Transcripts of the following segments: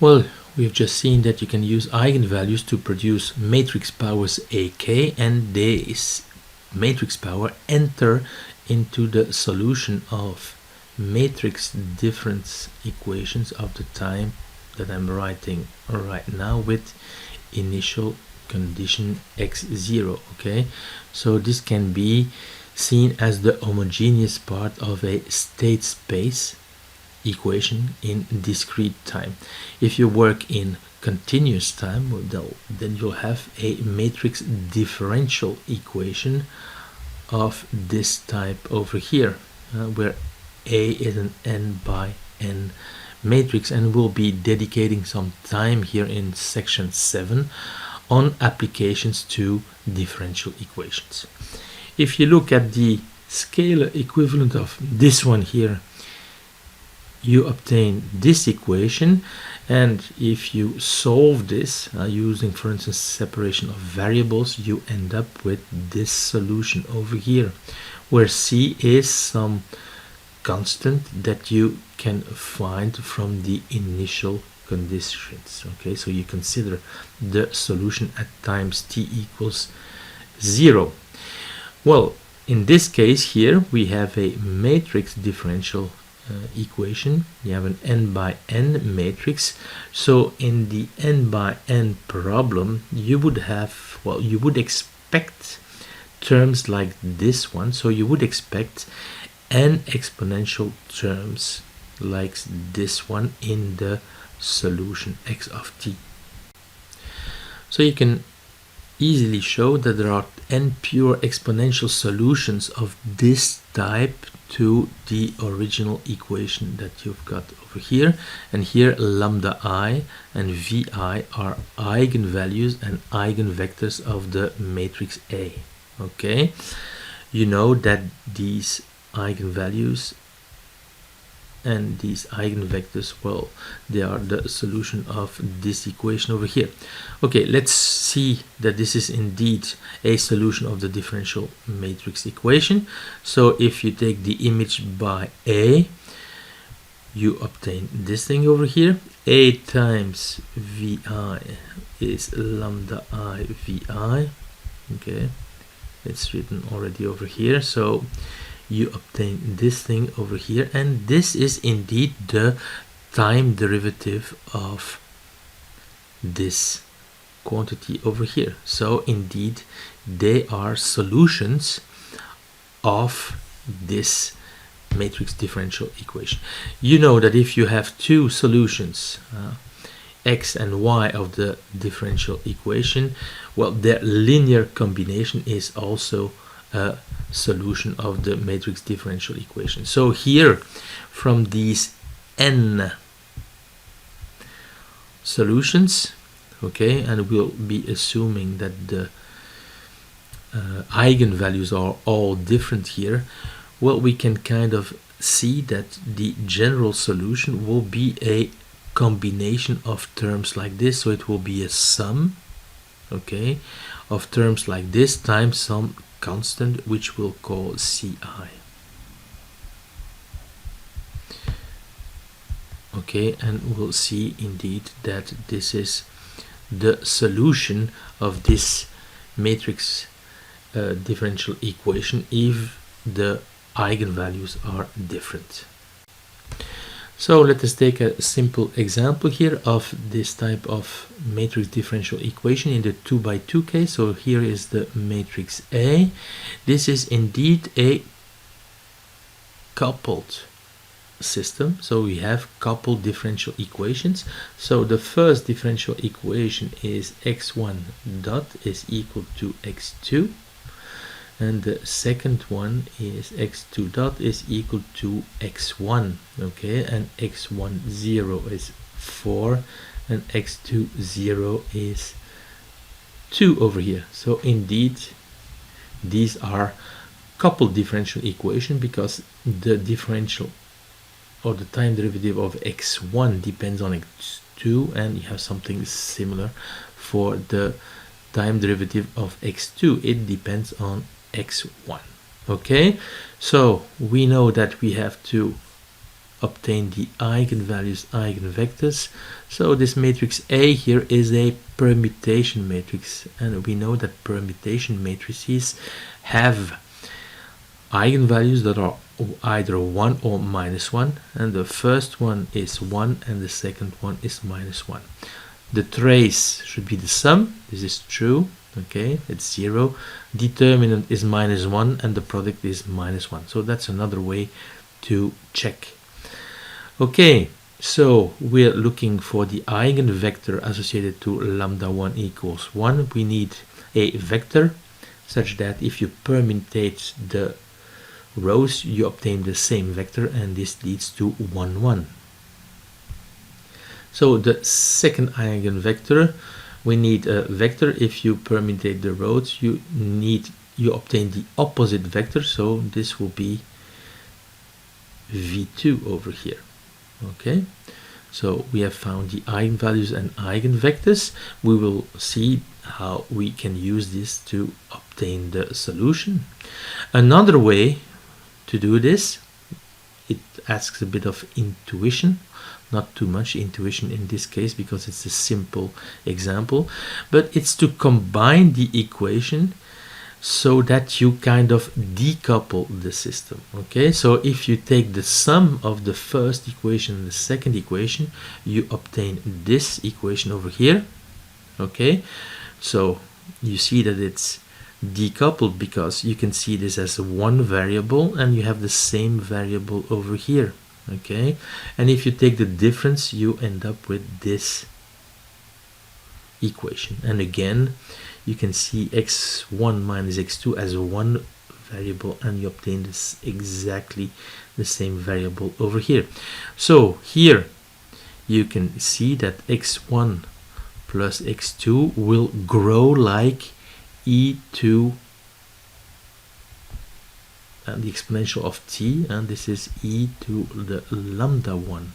Well, we've just seen that you can use eigenvalues to produce matrix powers ak, and this matrix power enter into the solution of matrix difference equations of the time that I'm writing right now with initial condition x0. Okay, so this can be seen as the homogeneous part of a state space equation in discrete time. If you work in continuous time, then you'll have a matrix differential equation of this type over here, where A is an n by n matrix, and we'll be dedicating some time here in section 7 on applications to differential equations. If you look at the scalar equivalent of this one here, you obtain this equation, and if you solve this using, for instance, separation of variables, you end up with this solution over here, where c is some constant that you can find from the initial conditions. Okay, so you consider the solution at times t equals 0. Well, in this case here we have a matrix differential equation. You have an n by n matrix, so in the n by n problem you would have, well, you would expect terms like this one, so you would expect n exponential terms like this one in the solution x of t. So you can easily show that there are n pure exponential solutions of this type to the original equation that you've got over here, and here lambda I and vi are eigenvalues and eigenvectors of the matrix A. Okay, you know that these eigenvalues and these eigenvectors, well, they are the solution of this equation over here. Okay, let's see that this is indeed a solution of the differential matrix equation. So if you take the image by A, you obtain this thing over here. A times vi is lambda I vi. Okay, it's written already over here, so you obtain this thing over here, and this is indeed the time derivative of this quantity over here. So indeed they are solutions of this matrix differential equation. You know that if you have two solutions, x and y of the differential equation, well, their linear combination is also a solution of the matrix differential equation. So here, from these n solutions, okay, and we'll be assuming that the eigenvalues are all different here, well, we can kind of see that the general solution will be a combination of terms like this. So it will be a sum, okay, of terms like this times some constant, which we'll call ci. Okay, and we'll see indeed that this is the solution of this matrix differential equation if the eigenvalues are different. So let us take a simple example here of this type of matrix differential equation in the 2 by 2 case. So here is the matrix A. This is indeed a coupled system. So we have coupled differential equations. So the first differential equation is x1 dot is equal to x2. And the second one is x2 dot is equal to x1, okay, and x1 0 is 4 and x2 0 is 2 over here. So indeed these are coupled differential equation because the differential or the time derivative of x1 depends on x2, and you have something similar for the time derivative of x2. It depends on x1. Okay, so we know that we have to obtain the eigenvalues, eigenvectors. So this matrix A here is a permutation matrix, and we know that permutation matrices have eigenvalues that are either 1 or -1, and the first one is 1 and the second one is -1. The trace should be the sum. This is true. Okay, it's 0. Determinant is -1 and the product is -1. So that's another way to check. Okay, so we're looking for the eigenvector associated to lambda 1 equals 1. We need a vector such that if you permutate the rows, you obtain the same vector, and this leads to 1, 1. So the second eigenvector, we need a vector. If you permutate the rows, you obtain the opposite vector, so this will be v2 over here. Okay, so we have found the eigenvalues and eigenvectors. We will see how we can use this to obtain the solution. Another way to do this, it asks a bit of intuition, not too much intuition in this case because it's a simple example, but it's to combine the equation so that you kind of decouple the system. Okay, so if you take the sum of the first equation and the second equation, you obtain this equation over here. Okay, so you see that it's decoupled because you can see this as one variable and you have the same variable over here. Okay, and if you take the difference, you end up with this equation, and again you can see x1 minus x2 as one variable, and you obtain this exactly the same variable over here. So here you can see that x1 plus x2 will grow like e2 and the exponential of t, and this is e to the lambda 1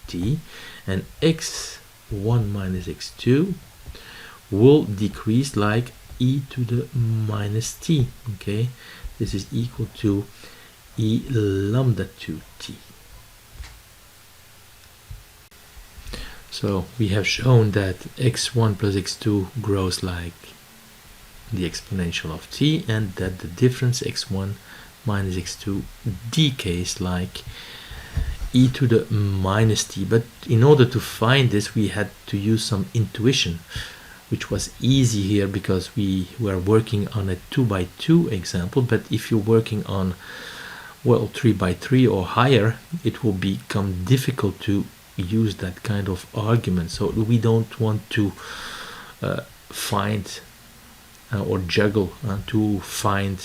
t, and x1 minus x2 will decrease like e to the minus t. Okay, this is equal to e lambda 2t. So we have shown that x1 plus x2 grows like the exponential of t, and that the difference x1 minus x2 decays like e to the minus t. But in order to find this, we had to use some intuition, which was easy here because we were working on a 2 by 2 example. But if you're working on, well, 3 by 3 or higher, it will become difficult to use that kind of argument. So we don't want to find or juggle to find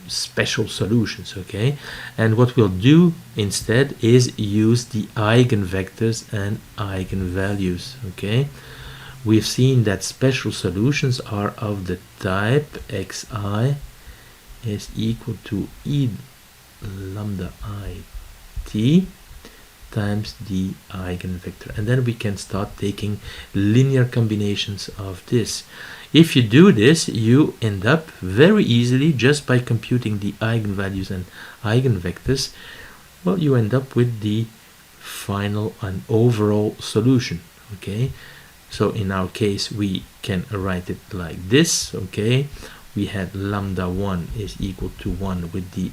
special solutions. Okay, and what we'll do instead is use the eigenvectors and eigenvalues. Okay, we've seen that special solutions are of the type xi is equal to e lambda I t times the eigenvector, and then we can start taking linear combinations of this. If you do this, you end up very easily, just by computing the eigenvalues and eigenvectors, well, you end up with the final and overall solution. Okay, so in our case we can write it like this. Okay, we had lambda 1 is equal to 1 with the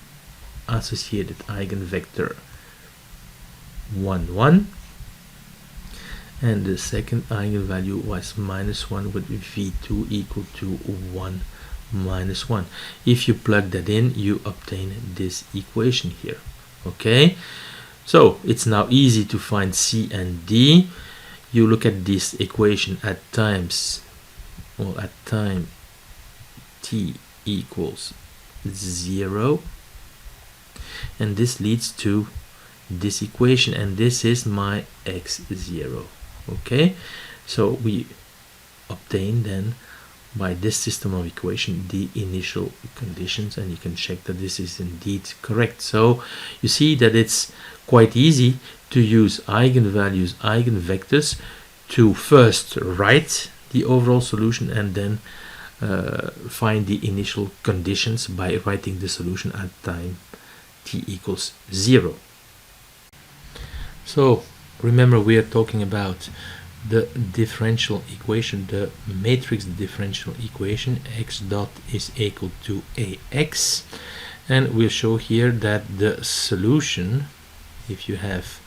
associated eigenvector 1, 1, and the second eigenvalue was -1 with v2 equal to 1 minus 1. If you plug that in, you obtain this equation here. Okay, so it's now easy to find c and d. You look at this equation at times, or at time t equals 0, and this leads to this equation, and this is my x0. Okay, so we obtain then by this system of equation the initial conditions, and you can check that this is indeed correct. So you see that it's quite easy to use eigenvalues, eigenvectors to first write the overall solution and then find the initial conditions by writing the solution at time t equals 0. So remember, we are talking about the differential equation, the matrix differential equation. X dot is equal to ax, and we'll show here that the solution, if you have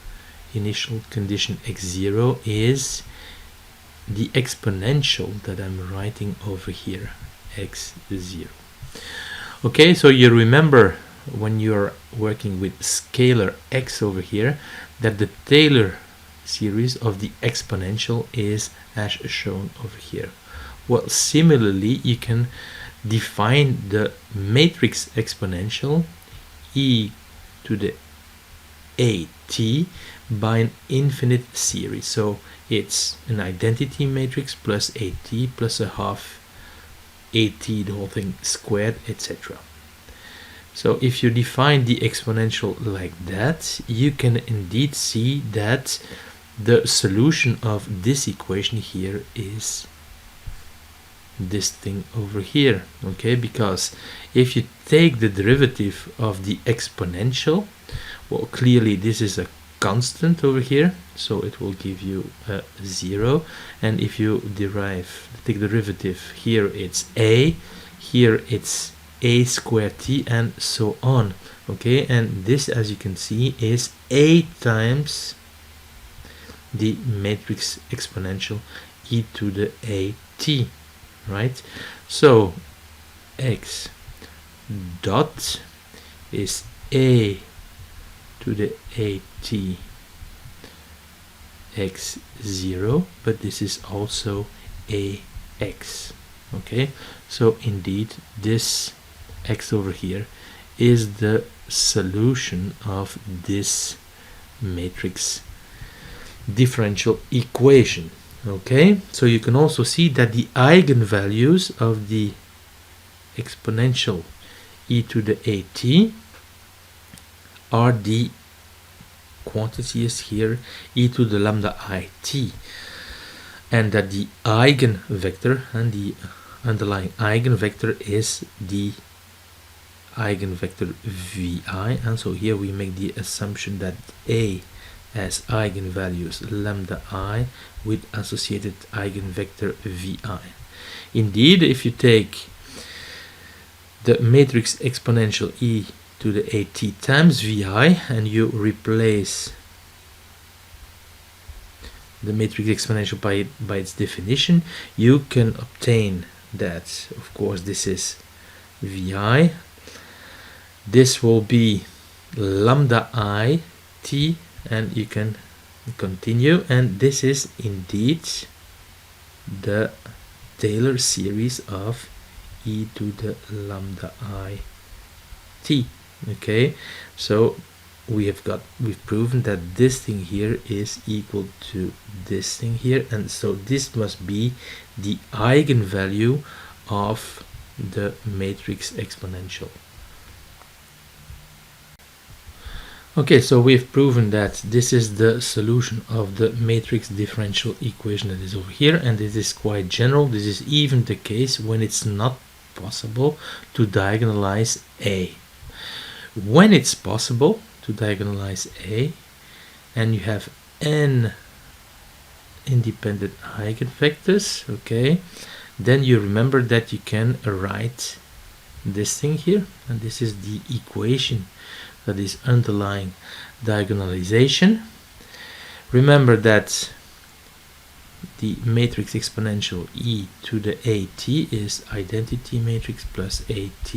initial condition x0, is the exponential that I'm writing over here, x0. Okay, so you remember when you're working with scalar x over here that the Taylor series of the exponential is as shown over here. Well, similarly, you can define the matrix exponential e to the at by an infinite series. So it's an identity matrix plus at plus a half at, the whole thing squared, etc. So if you define the exponential like that, you can indeed see that the solution of this equation here is this thing over here. Okay, because if you take the derivative of the exponential, well, clearly this is a constant over here, so it will give you a 0. And if you take the derivative, here it's a, here it's a squared t, and so on. Okay, and this, as you can see, is a times the matrix exponential e to the at, right? So x dot is a to the at x0, but this is also ax. Okay, so indeed this x over here is the solution of this matrix differential equation. Okay, so you can also see that the eigenvalues of the exponential e to the at are the quantities here e to the lambda it, and that the eigenvector and the underlying eigenvector is the eigenvector vi. And so here we make the assumption that a as eigenvalues lambda I with associated eigenvector vi. Indeed, if you take the matrix exponential e to the at times vi and you replace the matrix exponential by its definition, you can obtain that, of course, this is vi. This will be lambda I t, and you can continue, and this is indeed the Taylor series of e to the lambda I t. Okay, so we've proven that this thing here is equal to this thing here, and so this must be the eigenvalue of the matrix exponential. Okay, so we've proven that this is the solution of the matrix differential equation that is over here, and this is quite general. This is even the case when it's not possible to diagonalize A. When it's possible to diagonalize A and you have n independent eigenvectors, okay, then you remember that you can write this thing here, and this is the equation that is underlying diagonalisation. Remember that the matrix exponential e to the at is identity matrix plus at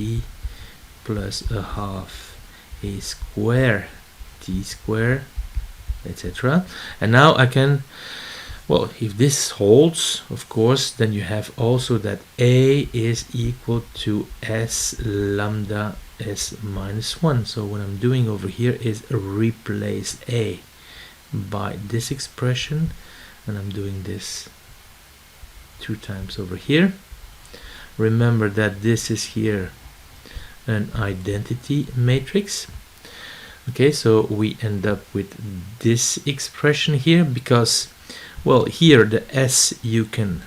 plus a half a square t square, etc. And now I can, well, if this holds, of course, then you have also that a is equal to s lambda s minus 1. So what I'm doing over here is replace a by this expression, and I'm doing this 2 times over here. Remember that this is here an identity matrix. Okay, so we end up with this expression here because, well, here the s you can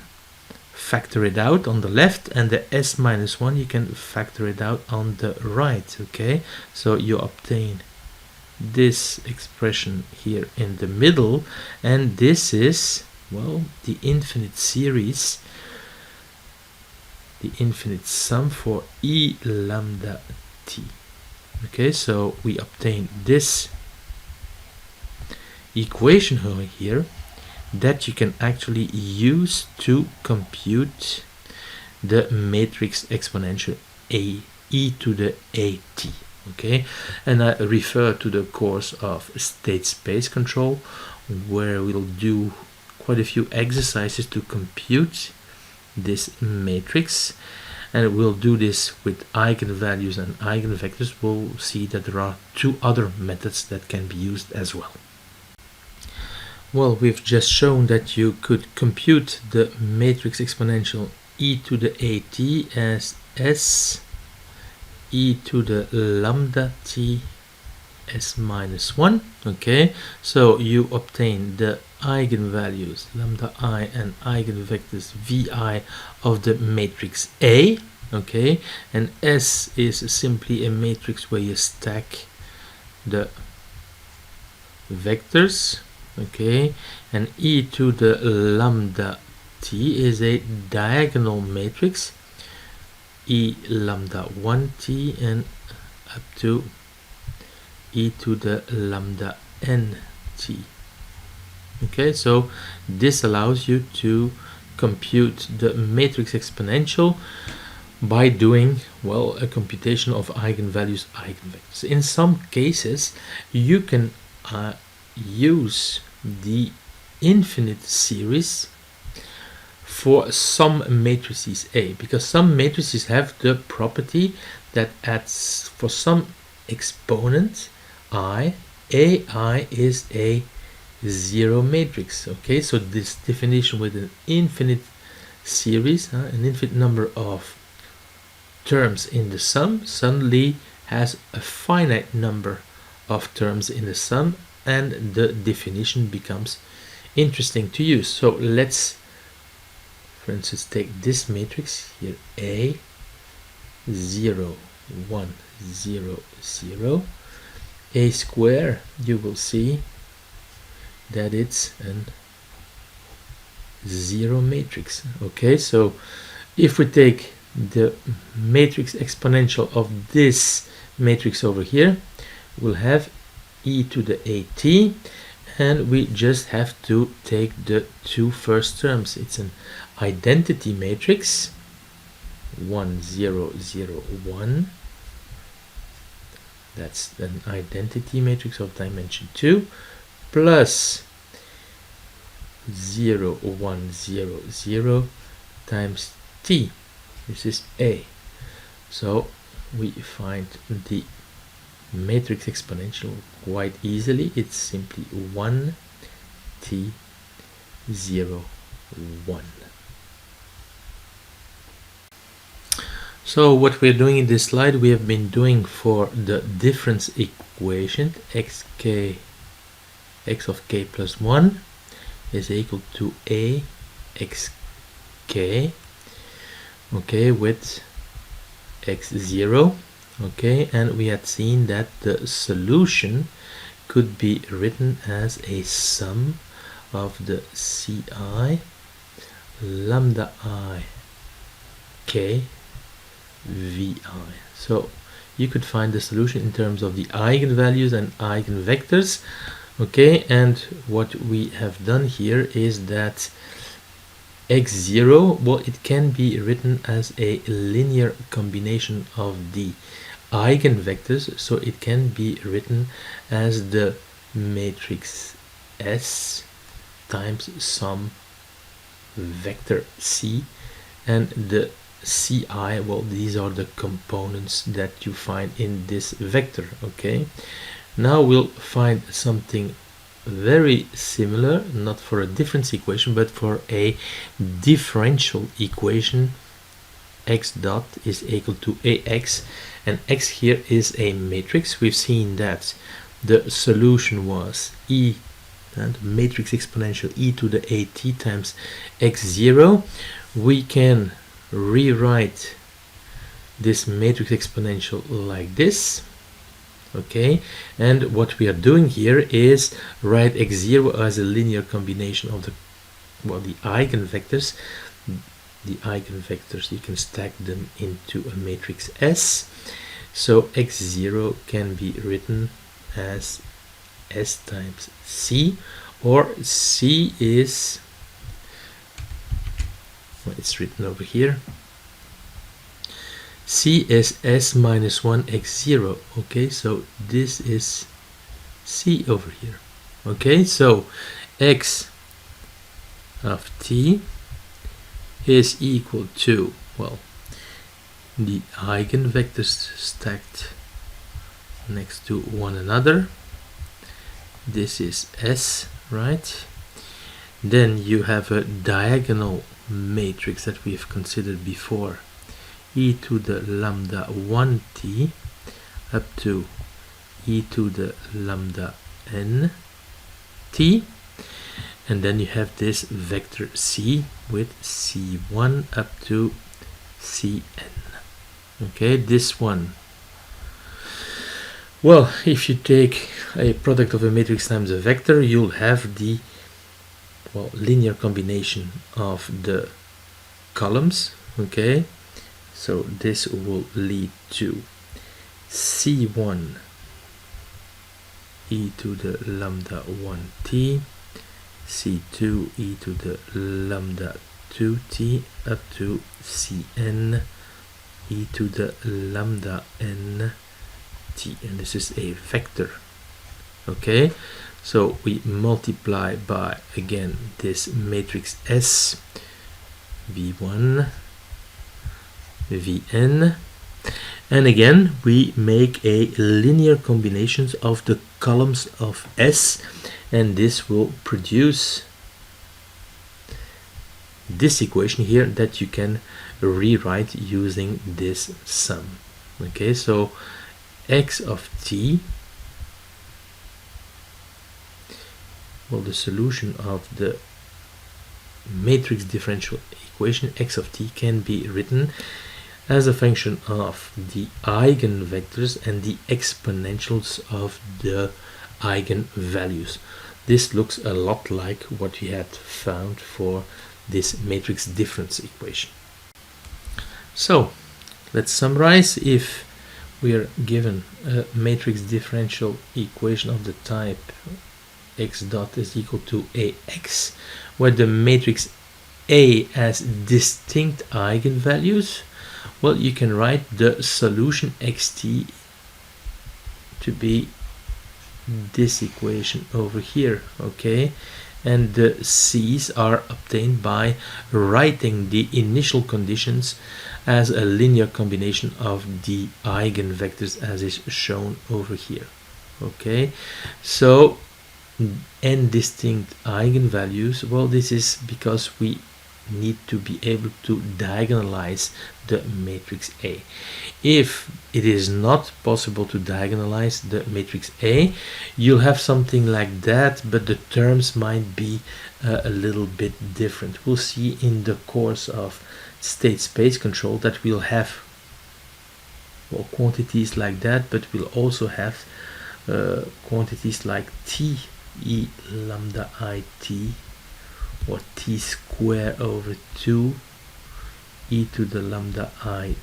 factor it out on the left, and the s minus 1 you can factor it out on the right. Okay, so you obtain this expression here in the middle, and this is, well, the infinite series, the infinite sum for E lambda t. Okay, so we obtain this equation over here that you can actually use to compute the matrix exponential e to the at. Okay, and I refer to the course of state space control, where we'll do quite a few exercises to compute this matrix, and we'll do this with eigenvalues and eigenvectors. We'll see that there are two other methods that can be used as well. Well, we've just shown that you could compute the matrix exponential e to the at as s e to the lambda t s minus 1. Okay, so you obtain the eigenvalues lambda I and eigenvectors vi of the matrix A. Okay, and S is simply a matrix where you stack the vectors. Okay, and e to the lambda t is a diagonal matrix, e lambda 1t and up to e to the lambda nt. Okay, so this allows you to compute the matrix exponential by doing, well, a computation of eigenvalues, eigenvectors. In some cases you can use the infinite series for some matrices A, because some matrices have the property that for some exponent I, AI is a zero matrix. Okay, so this definition with an infinite series, an infinite number of terms in the sum, suddenly has a finite number of terms in the sum, and the definition becomes interesting to use. So let's, for instance, take this matrix here, A 0 1 0 0, A square. You will see that it's an zero matrix. Okay, so if we take the matrix exponential of this matrix over here, we'll have e to the at, and we just have to take the two first terms. It's an identity matrix 1 0 0 1. That's an identity matrix of dimension 2, plus 0 1 0 0 times t. This is A. So we find the matrix exponential quite easily. It's simply 1 t 0 1. So what we're doing in this slide, we have been doing for the difference equation x of k plus 1 is equal to a x k, okay, with x0. Okay, and we had seen that the solution could be written as a sum of the ci lambda I k vi. So you could find the solution in terms of the eigenvalues and eigenvectors. Okay, and what we have done here is that x0, well, it can be written as a linear combination of the eigenvectors, so it can be written as the matrix S times some vector C, and the Ci, well, these are the components that you find in this vector. Okay, now we'll find something very similar, not for a difference equation but for a differential equation. X dot is equal to ax, and x here is a matrix. We've seen that the solution was e, and matrix exponential e to the at times x0. We can rewrite this matrix exponential like this. Okay, and what we are doing here is write x0 as a linear combination of the eigenvectors. The eigenvectors, you can stack them into a matrix S. So x0 can be written as S times C, or C is, well, it's written over here. C is S minus 1 x0. Okay, so this is C over here. Okay, so x of t is equal to, well, the eigenvectors stacked next to one another. This is S, right? Then you have a diagonal matrix that we've considered before, e to the lambda 1t up to e to the lambda n t, and then you have this vector c with c1 up to cn. Okay, this one, well, if you take a product of a matrix times a vector, you'll have the, well, linear combination of the columns. Okay, so this will lead to c1 e to the lambda 1t, c2 e to the lambda 2t up to cn e to the lambda n t, and this is a vector. Okay, so we multiply by, again, this matrix S, v1, vn, and again we make a linear combinations of the columns of S, and this will produce this equation here that you can rewrite using this sum. Okay, so x of t, well, the solution of the matrix differential equation x of t can be written as a function of the eigenvectors and the exponentials of the eigenvalues. This looks a lot like what we had found for this matrix difference equation. So let's summarize. If we are given a matrix differential equation of the type x dot is equal to ax, where the matrix A has distinct eigenvalues, well, you can write the solution xt to be this equation over here. Okay, and the C's are obtained by writing the initial conditions as a linear combination of the eigenvectors as is shown over here. Okay, so n distinct eigenvalues, well, this is because we need to be able to diagonalize the matrix A. If it is not possible to diagonalize the matrix A, you'll have something like that, but the terms might be a little bit different. We'll see in the course of state space control that we'll have, well, quantities like that, but we'll also have quantities like t e lambda I t, or t square over 2 e to the lambda I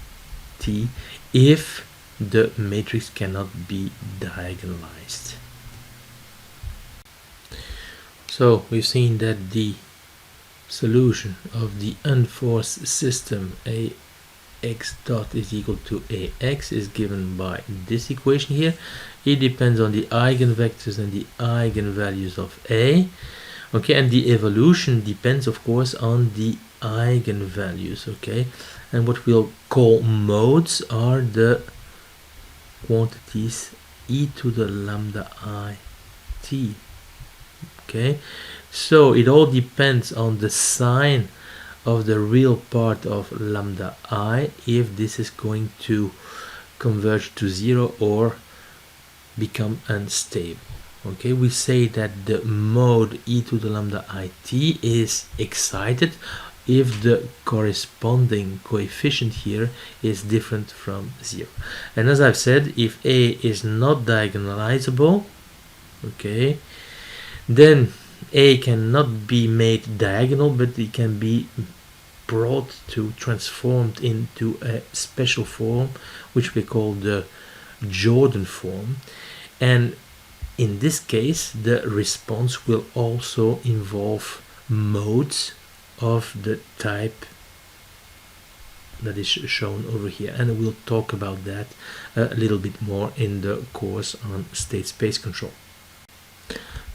t, if the matrix cannot be diagonalized. So we've seen that the solution of the unforced system ax dot is equal to ax is given by this equation here. It depends on the eigenvectors and the eigenvalues of A. Okay, and the evolution depends, of course, on the eigenvalues. Okay, and what we'll call modes are the quantities e to the lambda I t. Okay, so it all depends on the sign of the real part of lambda I, if this is going to converge to 0 or become unstable. Okay, we say that the mode e to the lambda I t is excited if the corresponding coefficient here is different from 0. And as I've said, if A is not diagonalizable, okay, then A cannot be made diagonal, but it can be brought to transformed into a special form which we call the Jordan form, and in this case the response will also involve modes of the type that is shown over here, and we'll talk about that a little bit more in the course on state space control.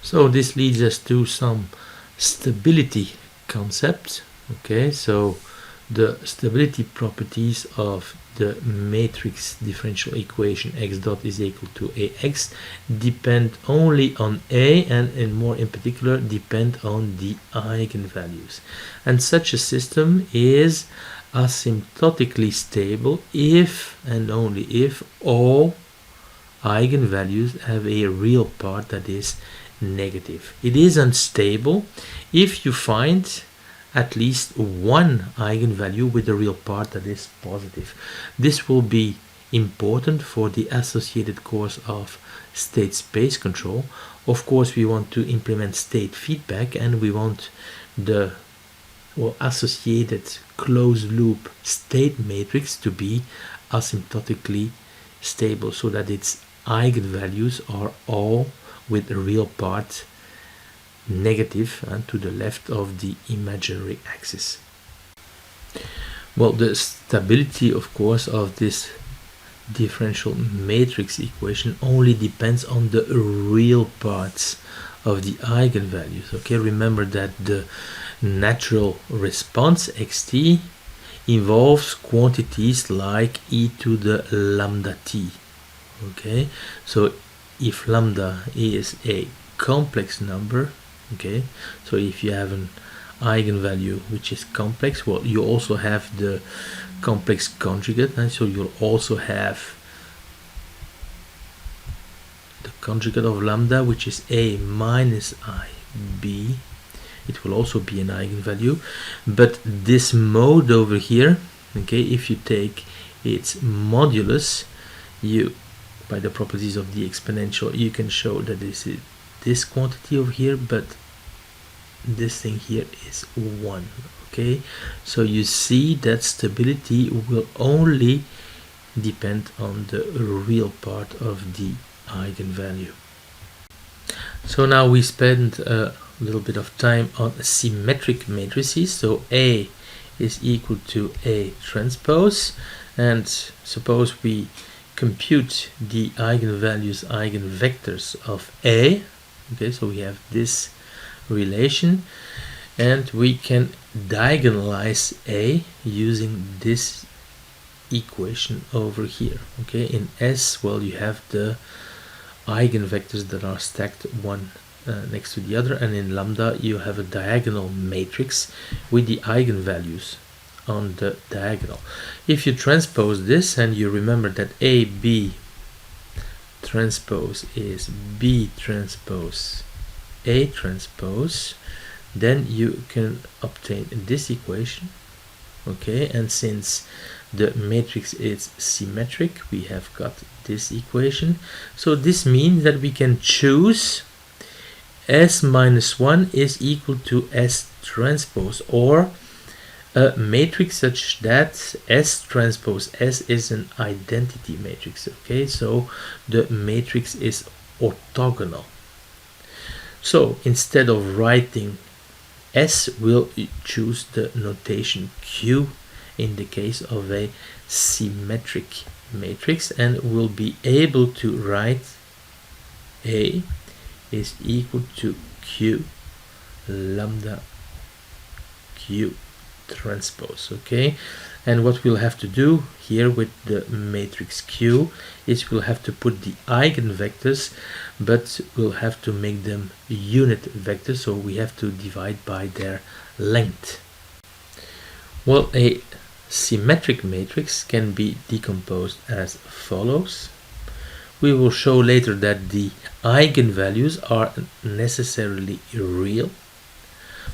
So this leads us to some stability concepts. Okay, so the stability properties of the matrix differential equation x dot is equal to ax depend only on A, and more in particular depend on the eigenvalues. And such a system is asymptotically stable if and only if all eigenvalues have a real part that is negative. It is unstable if you find at least one eigenvalue with a real part that is positive. This will be important for the associated course of state space control. Of course, we want to implement state feedback, and we want the associated closed loop state matrix to be asymptotically stable, so that its eigenvalues are all with a real part negative and to the left of the imaginary axis. Well, the stability, of course, of this differential matrix equation only depends on the real parts of the eigenvalues. Okay, remember that the natural response xt involves quantities like e to the lambda t. Okay, so if lambda is a complex number, okay, so if you have an eigenvalue which is complex, well, you also have the complex conjugate, and so you'll also have the conjugate of lambda, which is a minus I b. It will also be an eigenvalue, but this mode over here, okay, if you take its modulus, you, by the properties of the exponential, you can show that this is this quantity over here, but this thing here is 1. Okay, so you see that stability will only depend on the real part of the eigenvalue. So now we spend a little bit of time on symmetric matrices. So A is equal to A transpose, and suppose we compute the eigenvalues, eigenvectors of A. Okay, so we have this relation, and we can diagonalize A using this equation over here. Okay, in S, well, you have the eigenvectors that are stacked one next to the other, and in lambda you have a diagonal matrix with the eigenvalues on the diagonal. If you transpose this, and you remember that AB transpose is B transpose A transpose, then you can obtain this equation. Okay, and since the matrix is symmetric, we have got this equation. So this means that we can choose S minus 1 is equal to S transpose, or a matrix such that S transpose S is an identity matrix. Okay, so the matrix is orthogonal. So instead of writing S, we'll choose the notation Q in the case of a symmetric matrix, and we'll be able to write A is equal to Q lambda Q transpose. Okay, and what we'll have to do here with the matrix Q is we'll have to put the eigenvectors, but we'll have to make them unit vectors, so we have to divide by their length. Well, a symmetric matrix can be decomposed as follows. We will show later that the eigenvalues are necessarily real.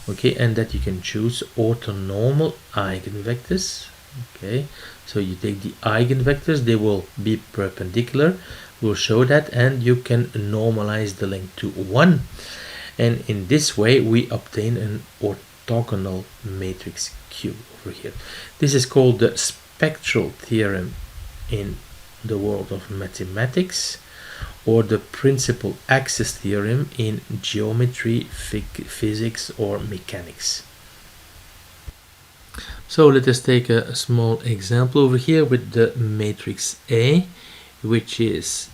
okay, and that you can choose orthonormal eigenvectors. Okay, so you take the eigenvectors, they will be perpendicular, we'll show that, and you can normalize the length to 1, and in this way we obtain an orthogonal matrix Q over here. This is called the spectral theorem in the world of mathematics, or the principal axis theorem in geometry, physics, or mechanics. So let us take a small example over here with the matrix A, which is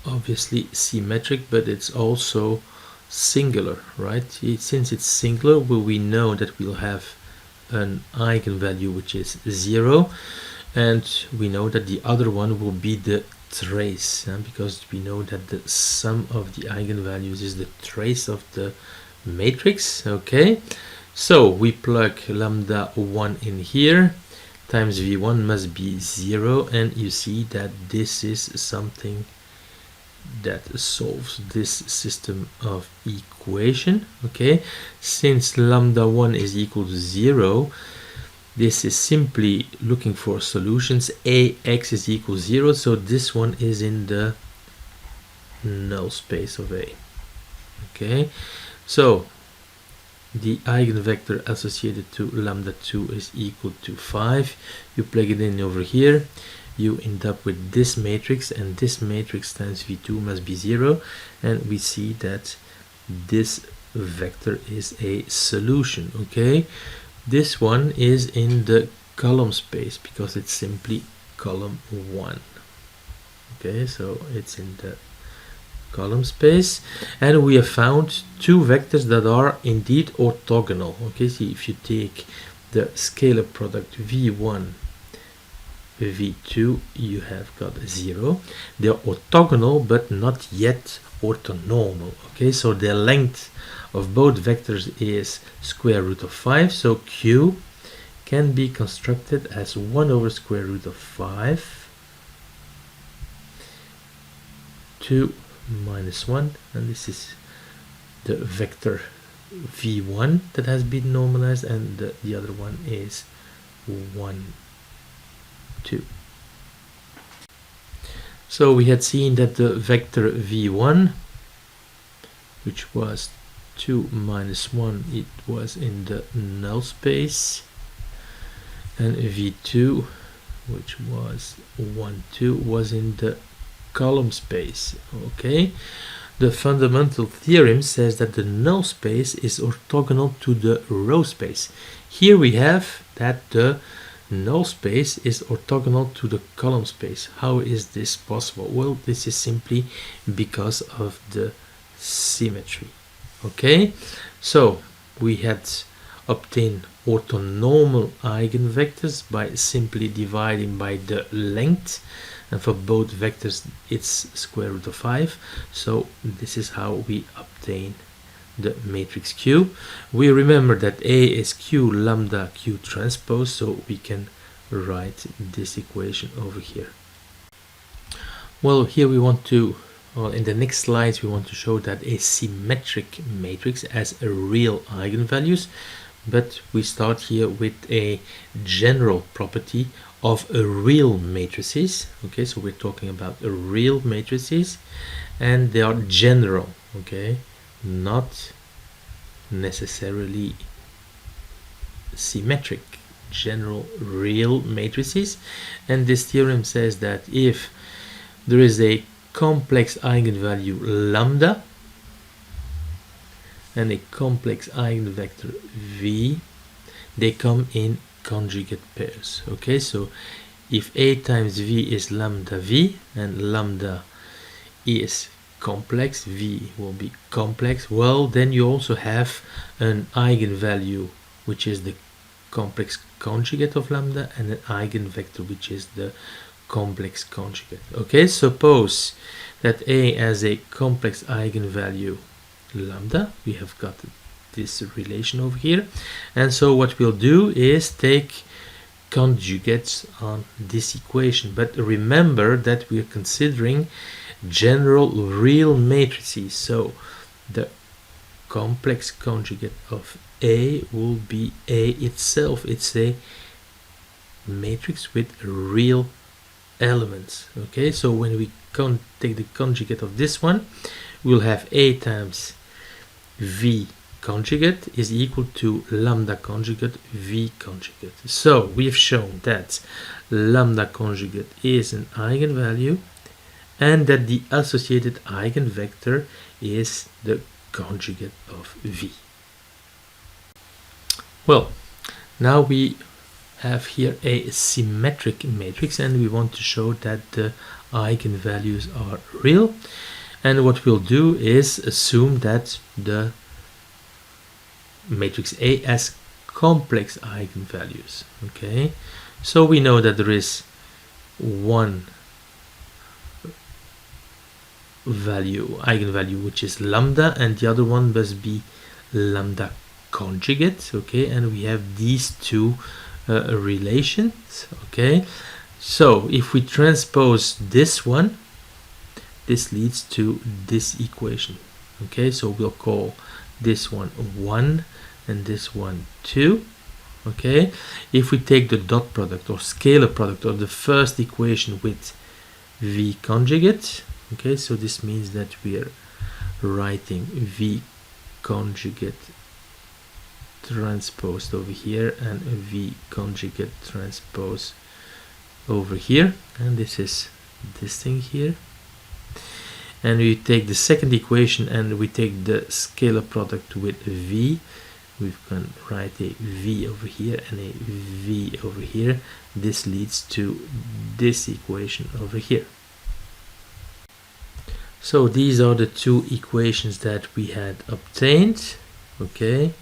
obviously symmetric, but it's also singular, right? Since it's singular, we know that we'll have an eigenvalue which is 0, and we know that the other one will be the trace, because we know that the sum of the eigenvalues is the trace of the matrix. Okay, so we plug lambda 1 in here, times v1 must be 0, and you see that this is something that solves this system of equation. Okay, since lambda 1 is equal to 0, this is simply looking for solutions. Ax is equal to 0, so this one is in the null space of A. Okay, so the eigenvector associated to lambda 2 is equal to 5. You plug it in over here, you end up with this matrix, and this matrix times v2 must be 0, and we see that this vector is a solution. Okay, this one is in the column space because it's simply column 1. Okay, so it's in the column space, and we have found two vectors that are indeed orthogonal. Okay, see, if you take the scalar product v1 v2, you have got 0. They're orthogonal but not yet orthonormal. Okay, so the length of both vectors is square root of 5, so Q can be constructed as 1 over square root of 5 2 minus 1, and this is the vector v1 that has been normalized, and the other one is 1 2. So we had seen that the vector v1, which was 2 minus 1, it was in the null space, and v2, which was 1 2, was in the column space. Okay, the fundamental theorem says that the null space is orthogonal to the row space. Here we have that the null space is orthogonal to the column space. How is this possible? Well, this is simply because of the symmetry. Okay, so we had obtained orthonormal eigenvectors by simply dividing by the length, and for both vectors it's square root of 5. So this is how we obtain the matrix Q. We remember that A is Q lambda Q transpose, so we can write this equation over here. Well, here we want to, well, in the next slides we want to show that a symmetric matrix has a real eigenvalues, but we start here with a general property of a real matrices. Okay, so we're talking about a real matrices, and they are general. Okay, not necessarily symmetric, general real matrices. And this theorem says that if there is a complex eigenvalue lambda and a complex eigenvector v, they come in conjugate pairs. Okay, so if A times V is lambda V and lambda is complex, V will be complex, well, then you also have an eigenvalue which is the complex conjugate of lambda, and an eigenvector which is the complex conjugate. Okay, suppose that A has a complex eigenvalue lambda, we have got this relation over here, and so what we'll do is take conjugates on this equation. But remember that we are considering general real matrices, so the complex conjugate of A will be A itself. It's a matrix with real elements. Okay, so when we take the conjugate of this one, we'll have A times V conjugate is equal to lambda conjugate V conjugate. So we've shown that lambda conjugate is an eigenvalue and that the associated eigenvector is the conjugate of V. Well, now we have here a symmetric matrix and we want to show that the eigenvalues are real, and what we'll do is assume that the matrix A has complex eigenvalues. Okay, so we know that there is one eigenvalue which is lambda, and the other one must be lambda conjugate. Okay, and we have these two relations. Okay, so if we transpose this one, this leads to this equation. Okay, so we'll call this one 1 and this one 2. Okay, if we take the dot product or scalar product of the first equation with V conjugate, okay, so this means that we are writing V conjugate transposed over here and V conjugate transpose over here, and this is this thing here, and we take the second equation and we take the scalar product with V. We can write a V over here and a V over here. This leads to this equation over here. So these are the two equations that we had obtained. Okay,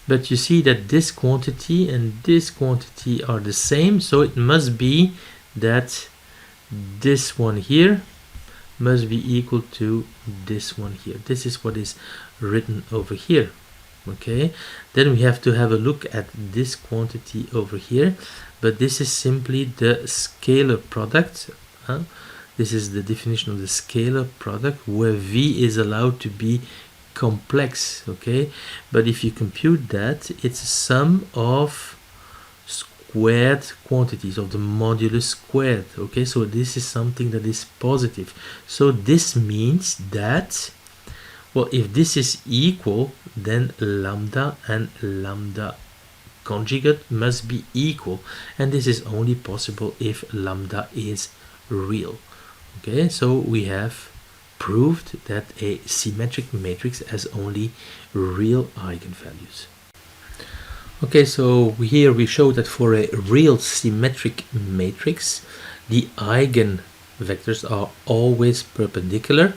but you see that this quantity and this quantity are the same, so it must be that this one here must be equal to this one here. This is what is written over here. Okay, then we have to have a look at this quantity over here, but this is simply the scalar product. This is the definition of the scalar product, where V is allowed to be complex. Okay, but if you compute that, it's a sum of squared quantities, of the modulus squared. Okay, so this is something that is positive. So this means that, well, if this is equal, then lambda and lambda conjugate must be equal, and this is only possible if lambda is real. Okay, so we have proved that a symmetric matrix has only real eigenvalues. Okay, so here we show that for a real symmetric matrix, the eigenvectors are always perpendicular,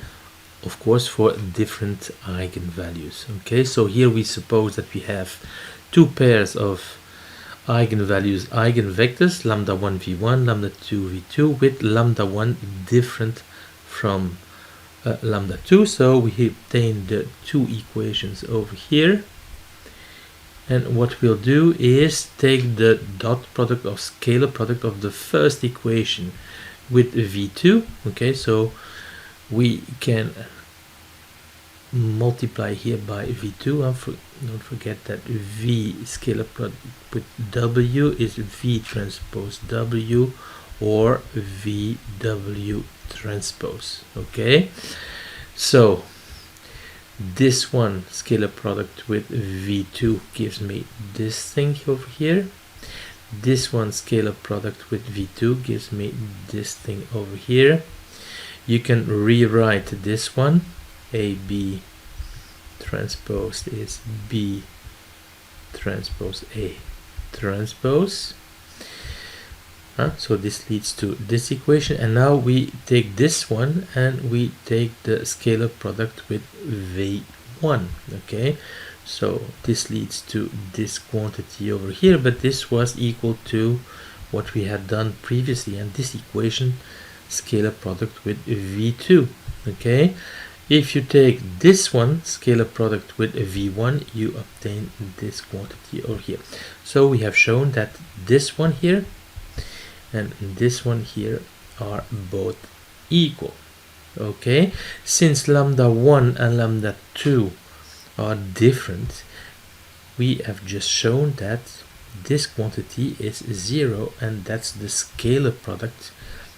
of course, for different eigenvalues. Okay, so here we suppose that we have two pairs of eigenvalues, eigenvectors, lambda 1 v1, lambda 2 v2, with lambda 1 different from lambda 2. So we obtain the two equations over here, and what we'll do is take the dot product or scalar product of the first equation with v2. Okay, so we can multiply here by v2. Don't forget that v scalar product with w is v transpose w, or vw transpose. Okay, so this one scalar product with v2 gives me this thing over here. This one scalar product with v2 gives me this thing over here. You can rewrite this one. AB transpose is B transpose A transpose. So this leads to this equation, and now we take this one and we take the scalar product with V1. Okay, so this leads to this quantity over here, but this was equal to what we had done previously, and this equation scalar product with V2. Okay, if you take this one scalar product with V1, you obtain this quantity over here. So we have shown that this one here and this one here are both equal. Okay, since lambda 1 and lambda 2 are different, we have just shown that this quantity is 0, and that's the scalar product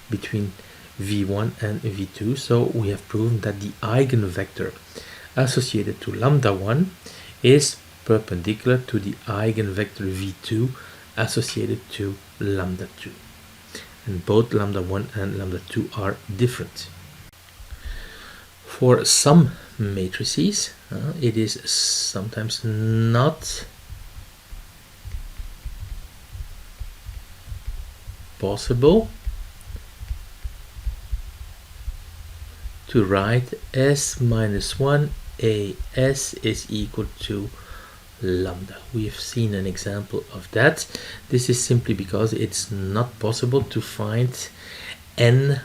between v1 and v2. So we have proven that the eigenvector associated to lambda 1 is perpendicular to the eigenvector v2 associated to lambda 2. And both lambda 1 and lambda 2 are different. For some matrices, it is sometimes not possible to write s minus 1 as is equal to lambda. We have seen an example of that. This is simply because it's not possible to find n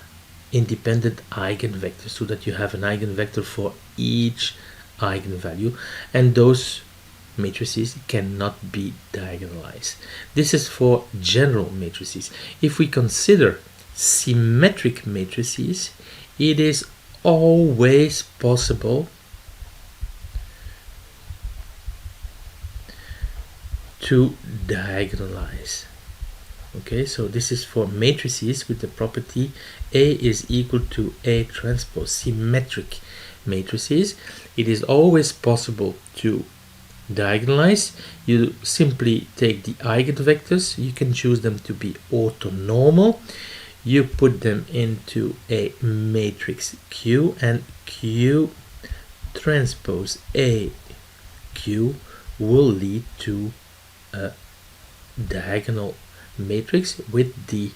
independent eigenvectors, so that you have an eigenvector for each eigenvalue, and those matrices cannot be diagonalized. This is for general matrices. If we consider symmetric matrices, it is always possible to diagonalize. Okay, so this is for matrices with the property A is equal to A transpose, symmetric matrices. It is always possible to diagonalize. You simply take the eigenvectors, you can choose them to be orthonormal, you put them into a matrix Q, and Q transpose A Q will lead to a diagonal matrix with the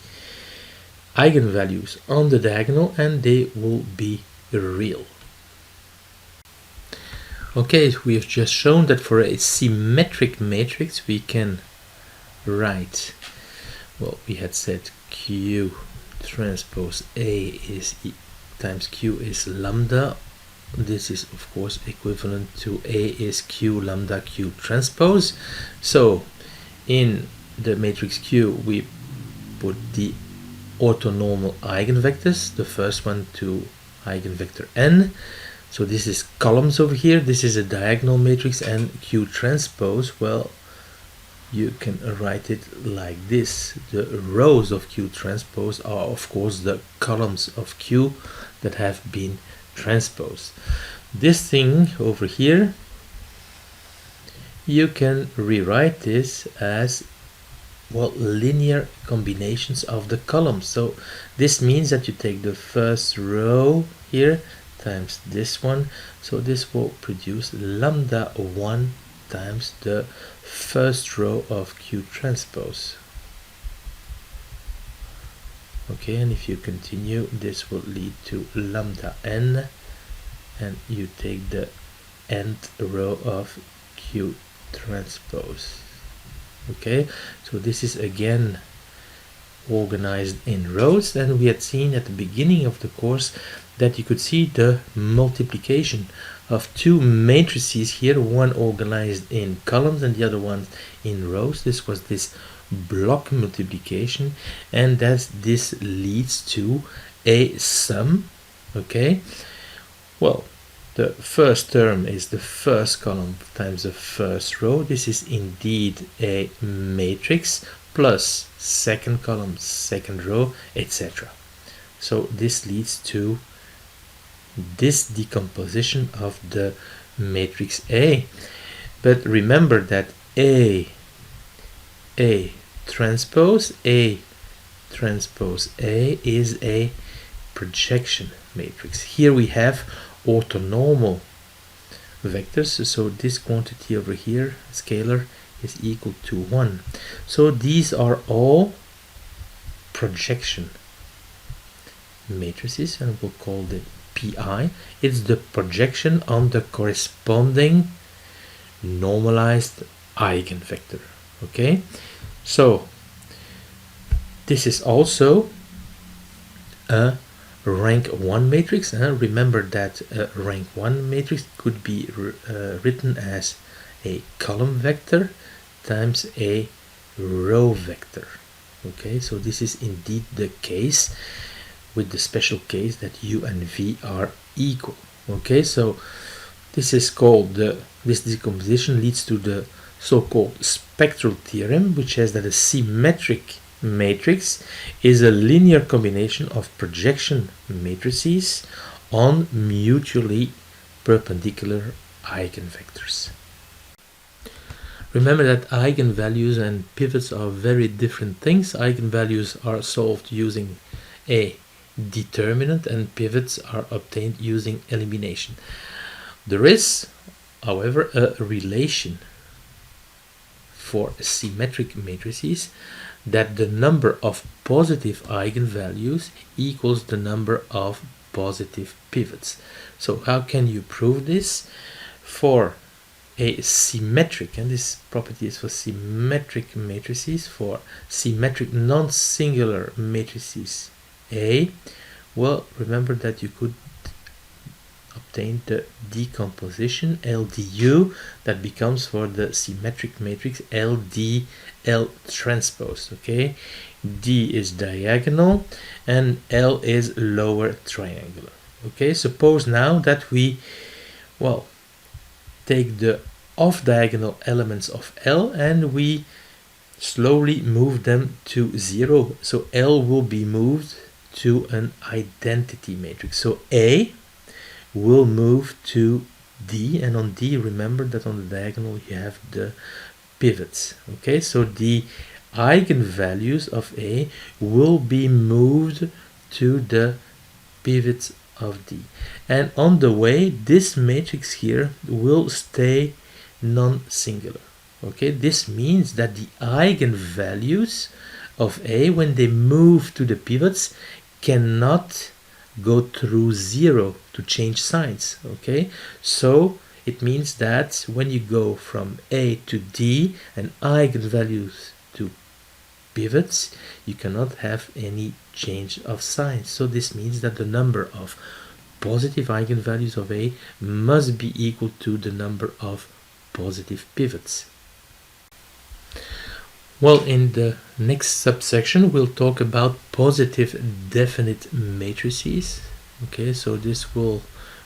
eigenvalues on the diagonal, and they will be real. Okay, we have just shown that for a symmetric matrix we can write, well, we had said Q transpose A is times Q is lambda. This is of course equivalent to A is Q lambda Q transpose. So in the matrix Q we put the orthonormal eigenvectors, the first one to eigenvector n. So this is columns over here, this is a diagonal matrix, and Q transpose, well, you can write it like this. The rows of Q transpose are of course the columns of Q that have been transposed. This thing over here, you can rewrite this as, well, linear combinations of the columns. So this means that you take the first row here times this one, so this will produce lambda 1 times the first row of Q transpose. Okay, and if you continue, this will lead to lambda n, and you take the nth row of Q transpose. Okay, so this is again organized in rows, and we had seen at the beginning of the course that you could see the multiplication of two matrices here, one organized in columns and the other one in rows. This was this block multiplication, and that this leads to a sum. Okay, well, the first term is the first column times the first row. This is indeed a matrix, plus second column, second row, etc. So this leads to this decomposition of the matrix A. But remember that A transpose A is a projection matrix. Here we have orthonormal vectors, so this quantity over here, scalar, is equal to 1. So these are all projection matrices, and we'll call them PI. It's the projection on the corresponding normalized eigenvector. Okay, so this is also a rank 1 matrix. Remember that rank 1 matrix could be written as a column vector times a row vector. Okay, so this is indeed the case. with the special case that u and v are equal. Okay, so this is called this decomposition leads to the so-called spectral theorem, which says that a symmetric matrix is a linear combination of projection matrices on mutually perpendicular eigenvectors. Remember that eigenvalues and pivots are very different things. Eigenvalues are solved using a determinant and pivots are obtained using elimination. There is, however, a relation for symmetric matrices that the number of positive eigenvalues equals the number of positive pivots. So how can you prove this? For a symmetric, and this property is for symmetric matrices, for symmetric non-singular matrices A, well, remember that you could obtain the decomposition LDU that becomes for the symmetric matrix LD L transpose. Okay, D is diagonal and L is lower triangular. Okay, suppose now that we, well, take the off-diagonal elements of L and we slowly move them to 0. So L will be moved to an identity matrix. So A will move to D, and on D, remember that on the diagonal you have the pivots. Okay, so the eigenvalues of A will be moved to the pivots of D, and on the way this matrix here will stay non-singular. Okay, this means that the eigenvalues of A, when they move to the pivots, cannot go through 0 to change signs. Okay, so it means that when you go from A to D and eigenvalues to pivots, you cannot have any change of signs. So this means that the number of positive eigenvalues of A must be equal to the number of positive pivots. Well, in the next subsection we'll talk about positive definite matrices. Okay, so this will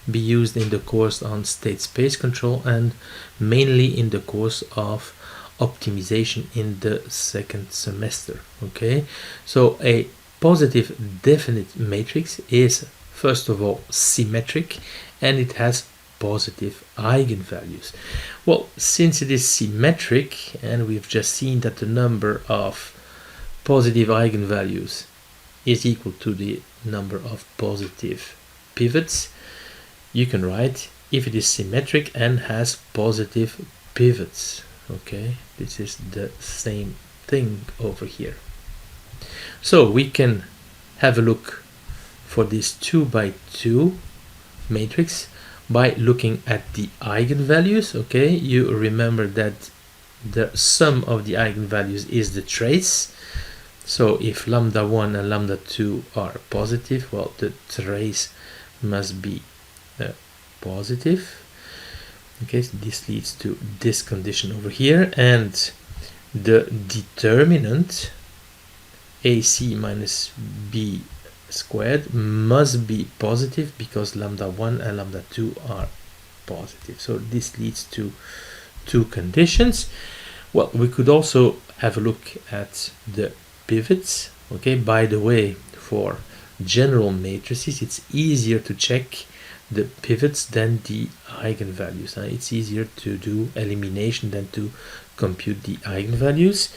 be used in the course on state space control and mainly in the course of optimization in the second semester. Okay, so a positive definite matrix is first of all symmetric and it has positive eigenvalues. Well, since it is symmetric and we've just seen that the number of positive eigenvalues is equal to the number of positive pivots, you can write if it is symmetric and has positive pivots. Okay, this is the same thing over here. So we can have a look for this 2 by 2 matrix by looking at the eigenvalues. Okay, you remember that the sum of the eigenvalues is the trace. So if lambda 1 and lambda 2 are positive, well, the trace must be positive. Okay, so this leads to this condition over here, and the determinant AC minus B squared must be positive because lambda 1 and lambda 2 are positive. So this leads to two conditions. Well, we could also have a look at the pivots. Okay, by the way, for general matrices it's easier to check the pivots than the eigenvalues. It's easier to do elimination than to compute the eigenvalues.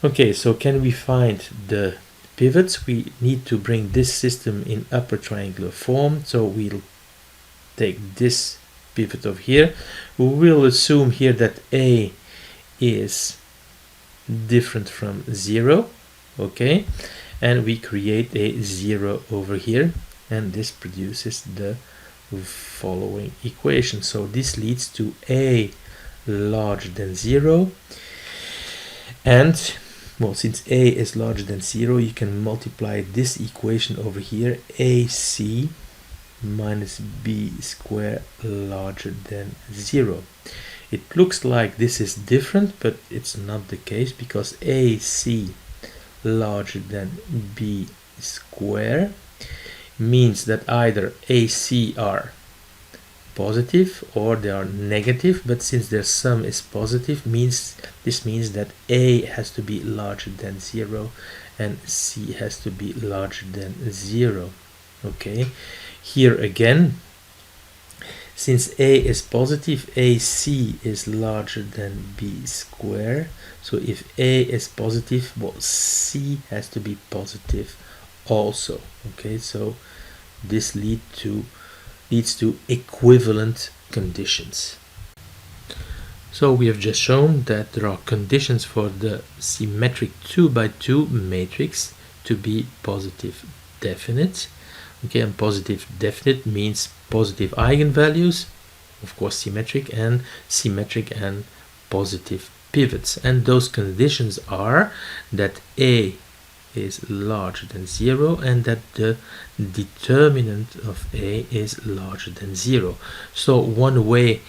Okay, so can we find the pivots? We need to bring this system in upper triangular form. So we'll take this pivot over here. We will assume here that A is different from 0. Okay, and we create a 0 over here, and this produces the following equation. So this leads to A larger than 0, and well, since A is larger than 0, you can multiply this equation over here, AC minus B squared larger than 0. It looks like this is different, but it's not the case, because AC larger than B squared means that either AC are positive or they are negative, but since their sum is positive, this means that A has to be larger than 0 and C has to be larger than 0. Okay, here again, since A is positive, AC is larger than B squared. So if A is positive, well, C has to be positive also. Okay, so this leads to equivalent conditions. So we have just shown that there are conditions for the symmetric 2 by 2 matrix to be positive definite. Okay, and positive definite means positive eigenvalues, of course symmetric and positive pivots. And those conditions are that A is larger than 0 and that the determinant of A is larger than 0. So one way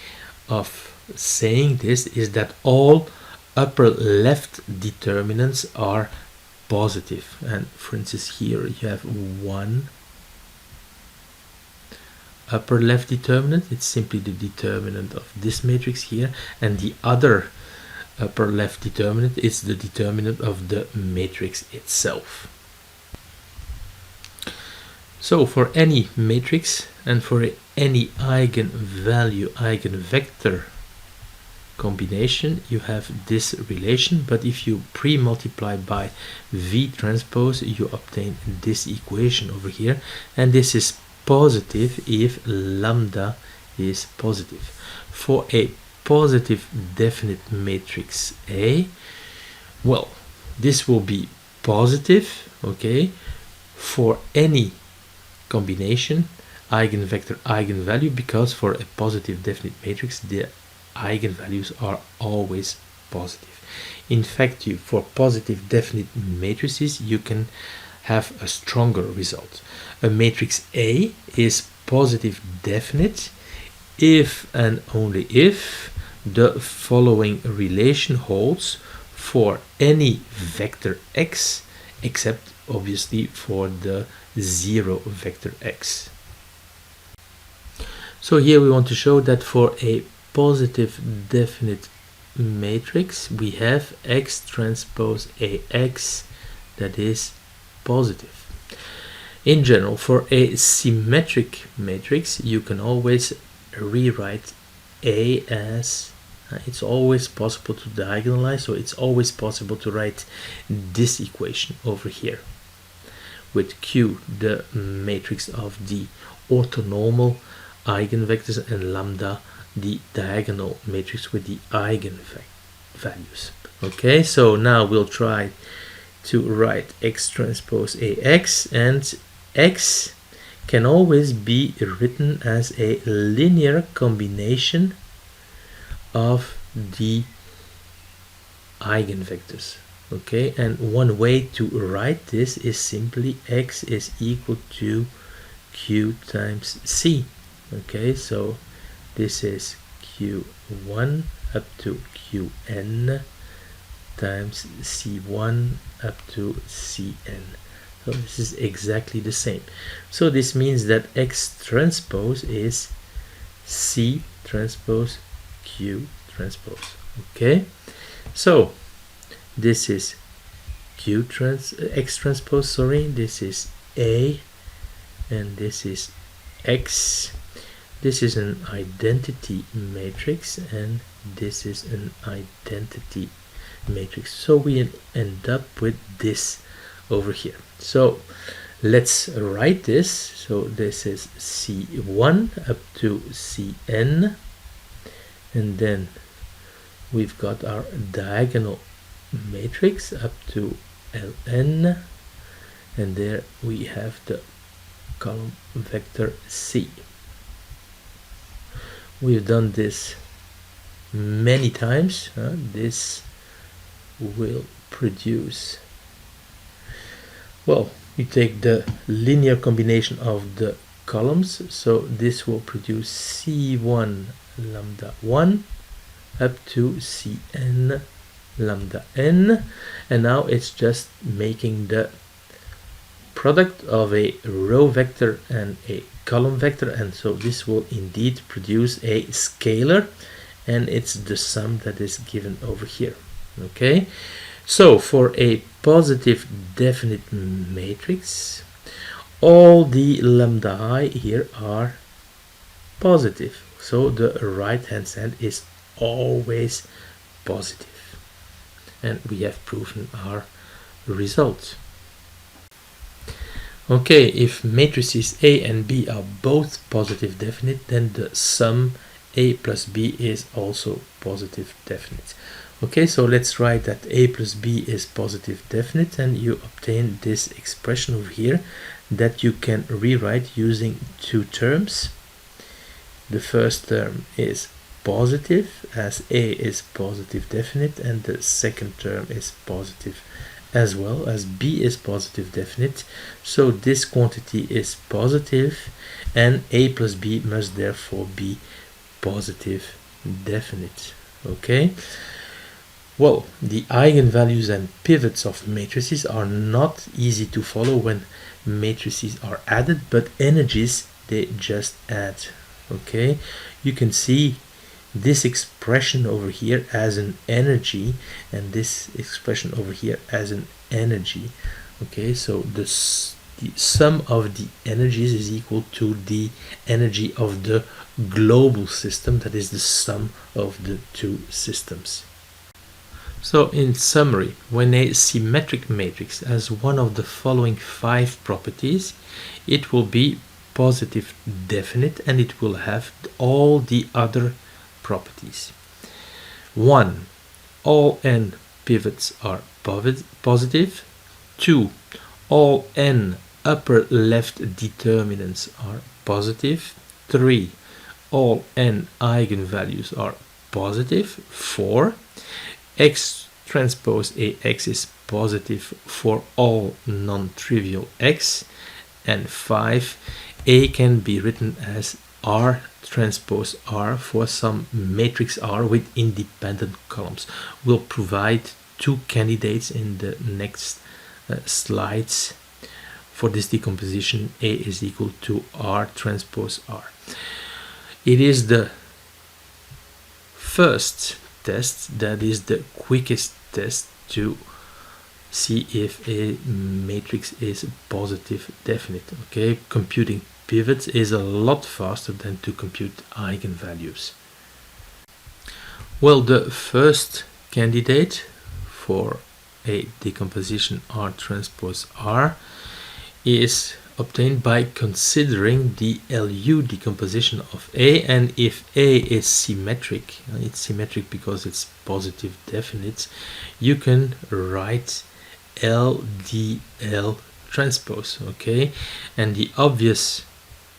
of saying this is that all upper left determinants are positive. And for instance, here you have one upper left determinant. It's simply the determinant of this matrix here, and the other upper left determinant is the determinant of the matrix itself. So for any matrix and for any eigenvalue eigenvector combination, you have this relation, but if you pre-multiply by V transpose, you obtain this equation over here, and this is positive if lambda is positive. For a positive definite matrix A, well, this will be positive, okay, for any combination eigenvector eigenvalue, because for a positive definite matrix the eigenvalues are always positive. In fact, for positive definite matrices you can have a stronger result. A matrix A is positive definite if and only if the following relation holds for any vector x except obviously for the 0 vector x. So here we want to show that for a positive definite matrix we have x transpose AX that is positive. In general, for a symmetric matrix you can always rewrite A as it's always possible to diagonalize, so it's always possible to write this equation over here with Q the matrix of the orthonormal eigenvectors and lambda the diagonal matrix with the eigenvalues. Okay, so now we'll try to write x transpose AX, and x can always be written as a linear combination of the eigenvectors. Okay, and one way to write this is simply x is equal to q times c. Okay, so this is q1 up to qn times c1 up to cn. So this is exactly the same. So this means that x transpose is c transpose q transpose. Okay, so this is x transpose, sorry, this is A and this is x. This is an identity matrix and this is an identity matrix. So we end up with this over here. So let's write this. So this is C1 up to Cn, and then we've got our diagonal matrix up to Ln, and there we have the column vector C. We've done this many times. This will produce, well, you take the linear combination of the columns, so this will produce C1 lambda 1 up to Cn lambda n, and now it's just making the product of a row vector and a column vector, and so this will indeed produce a scalar, and it's the sum that is given over here. Okay, so for a positive definite matrix, all the lambda I here are positive, so the right hand side is always positive, and we have proven our result. Okay, if matrices A and B are both positive definite, then the sum A plus B is also positive definite. Okay, so let's write that A plus B is positive definite, and you obtain this expression over here that you can rewrite using two terms. The first term is positive, as A is positive definite, and the second term is positive as well, as B is positive definite. So this quantity is positive, and A plus B must therefore be positive definite. Okay, well, the eigenvalues and pivots of matrices are not easy to follow when matrices are added, but energies they just add. Okay, you can see this expression over here as an energy, and this expression over here as an energy. Okay, so the sum of the energies is equal to the energy of the global system, that is the sum of the two systems. So in summary, when a symmetric matrix has one of the following 5 properties, it will be positive definite, and it will have all the other properties. 1. All n pivots are positive. 2. All n upper left determinants are positive. 3. All n eigenvalues are positive. 4. X transpose AX is positive for all non-trivial x. And 5. A can be written as R transpose R for some matrix R with independent columns. We'll provide 2 candidates in the next slides. For this decomposition, A is equal to R transpose R. It is the first test that is the quickest test to see if a matrix is positive definite. Okay, computing pivots is a lot faster than to compute eigenvalues. Well, the first candidate for a decomposition R transpose R is obtained by considering the LU decomposition of A, and if A is symmetric, it's symmetric because it's positive definite, you can write LDL transpose. Okay, and the obvious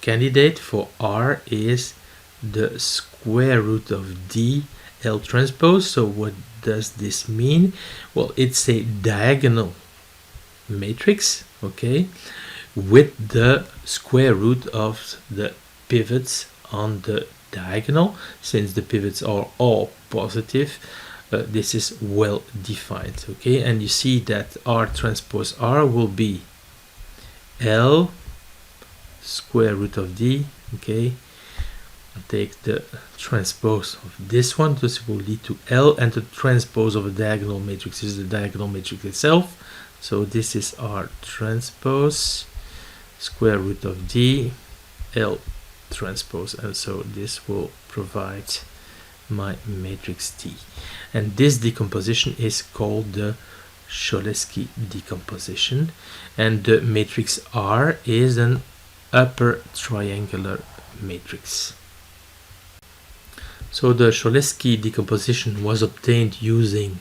candidate for R is the square root of D L transpose. So what does this mean? Well, it's a diagonal matrix, okay, with the square root of the pivots on the diagonal. Since the pivots are all positive, this is well defined. Okay, and you see that R transpose R will be L square root of D. Okay, I'll take the transpose of this one. This will lead to L, and the transpose of a diagonal matrix is the diagonal matrix itself. So this is R transpose square root of D L transpose, and so this will provide my matrix T, and this decomposition is called the Cholesky decomposition, and the matrix R is an upper triangular matrix. So the Cholesky decomposition was obtained using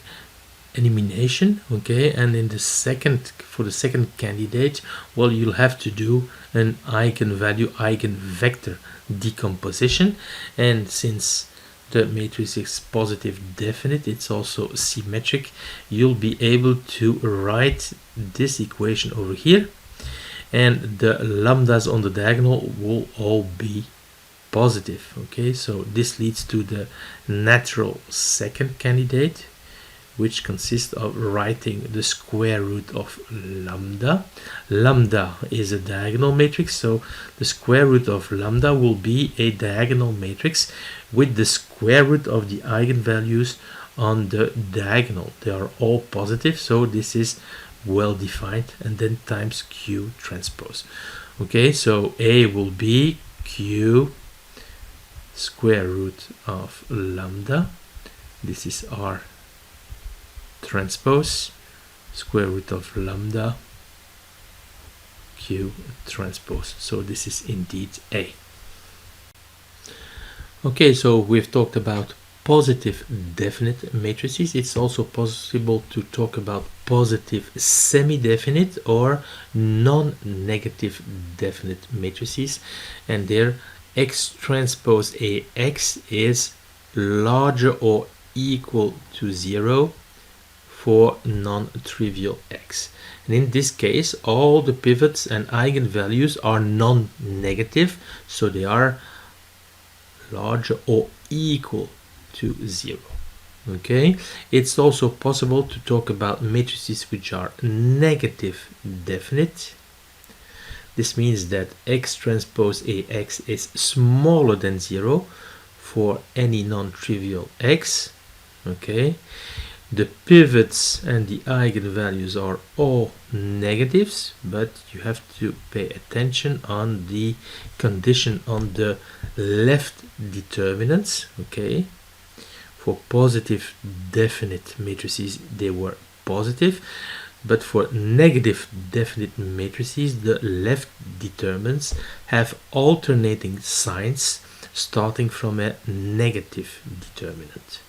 elimination, okay, and in the for the second candidate, well, you'll have to do an eigenvalue eigenvector decomposition, and since the matrix is positive definite, it's also symmetric, you'll be able to write this equation over here, and the lambdas on the diagonal will all be positive. Okay, so this leads to the natural second candidate, which consists of writing the square root of lambda. Lambda is a diagonal matrix, so the square root of lambda will be a diagonal matrix with the square root of the eigenvalues on the diagonal. They are all positive, so this is well defined, and then times Q transpose. Okay, so A will be Q square root of lambda. This is R transpose square root of lambda Q transpose. So this is indeed A. Okay, so we've talked about positive definite matrices. It's also possible to talk about positive semi-definite or non-negative definite matrices, and there X transpose AX is larger or equal to 0 for non-trivial X. And in this case, all the pivots and eigenvalues are non-negative, so they are larger or equal to 0. Okay, it's also possible to talk about matrices which are negative definite. This means that X transpose AX is smaller than 0 for any non-trivial X. Okay, the pivots and the eigenvalues are all negatives, but you have to pay attention on the condition on the left determinants. Okay, for positive definite matrices they were positive, but for negative definite matrices the left determinants have alternating signs starting from a negative determinant.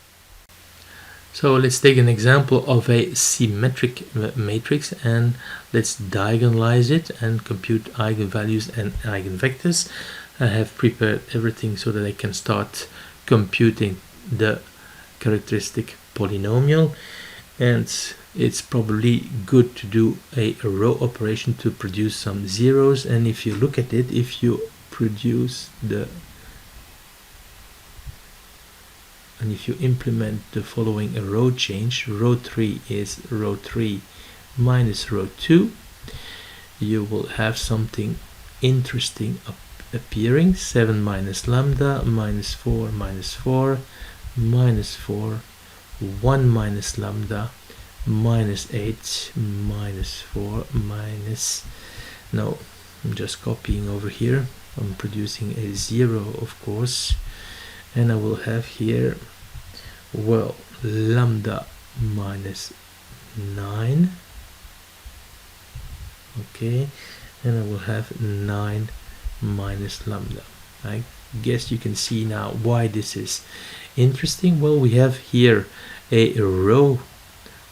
So let's take an example of a symmetric matrix and let's diagonalize it and compute eigenvalues and eigenvectors. I have prepared everything so that I can start computing the characteristic polynomial, and it's probably good to do a row operation to produce some zeros. And if you look at it, if you produce the and if you implement the following row change, row 3 is row 3 minus row 2, you will have something interesting appearing. 7 minus lambda minus 4 minus 4 minus 4, 1 minus lambda minus 8 minus 4 minus, no, I'm just copying over here, I'm producing a 0 of course, and I will have here, well, lambda minus 9, okay, and I will have 9 minus lambda. I guess you can see now why this is interesting. Well, we have here a row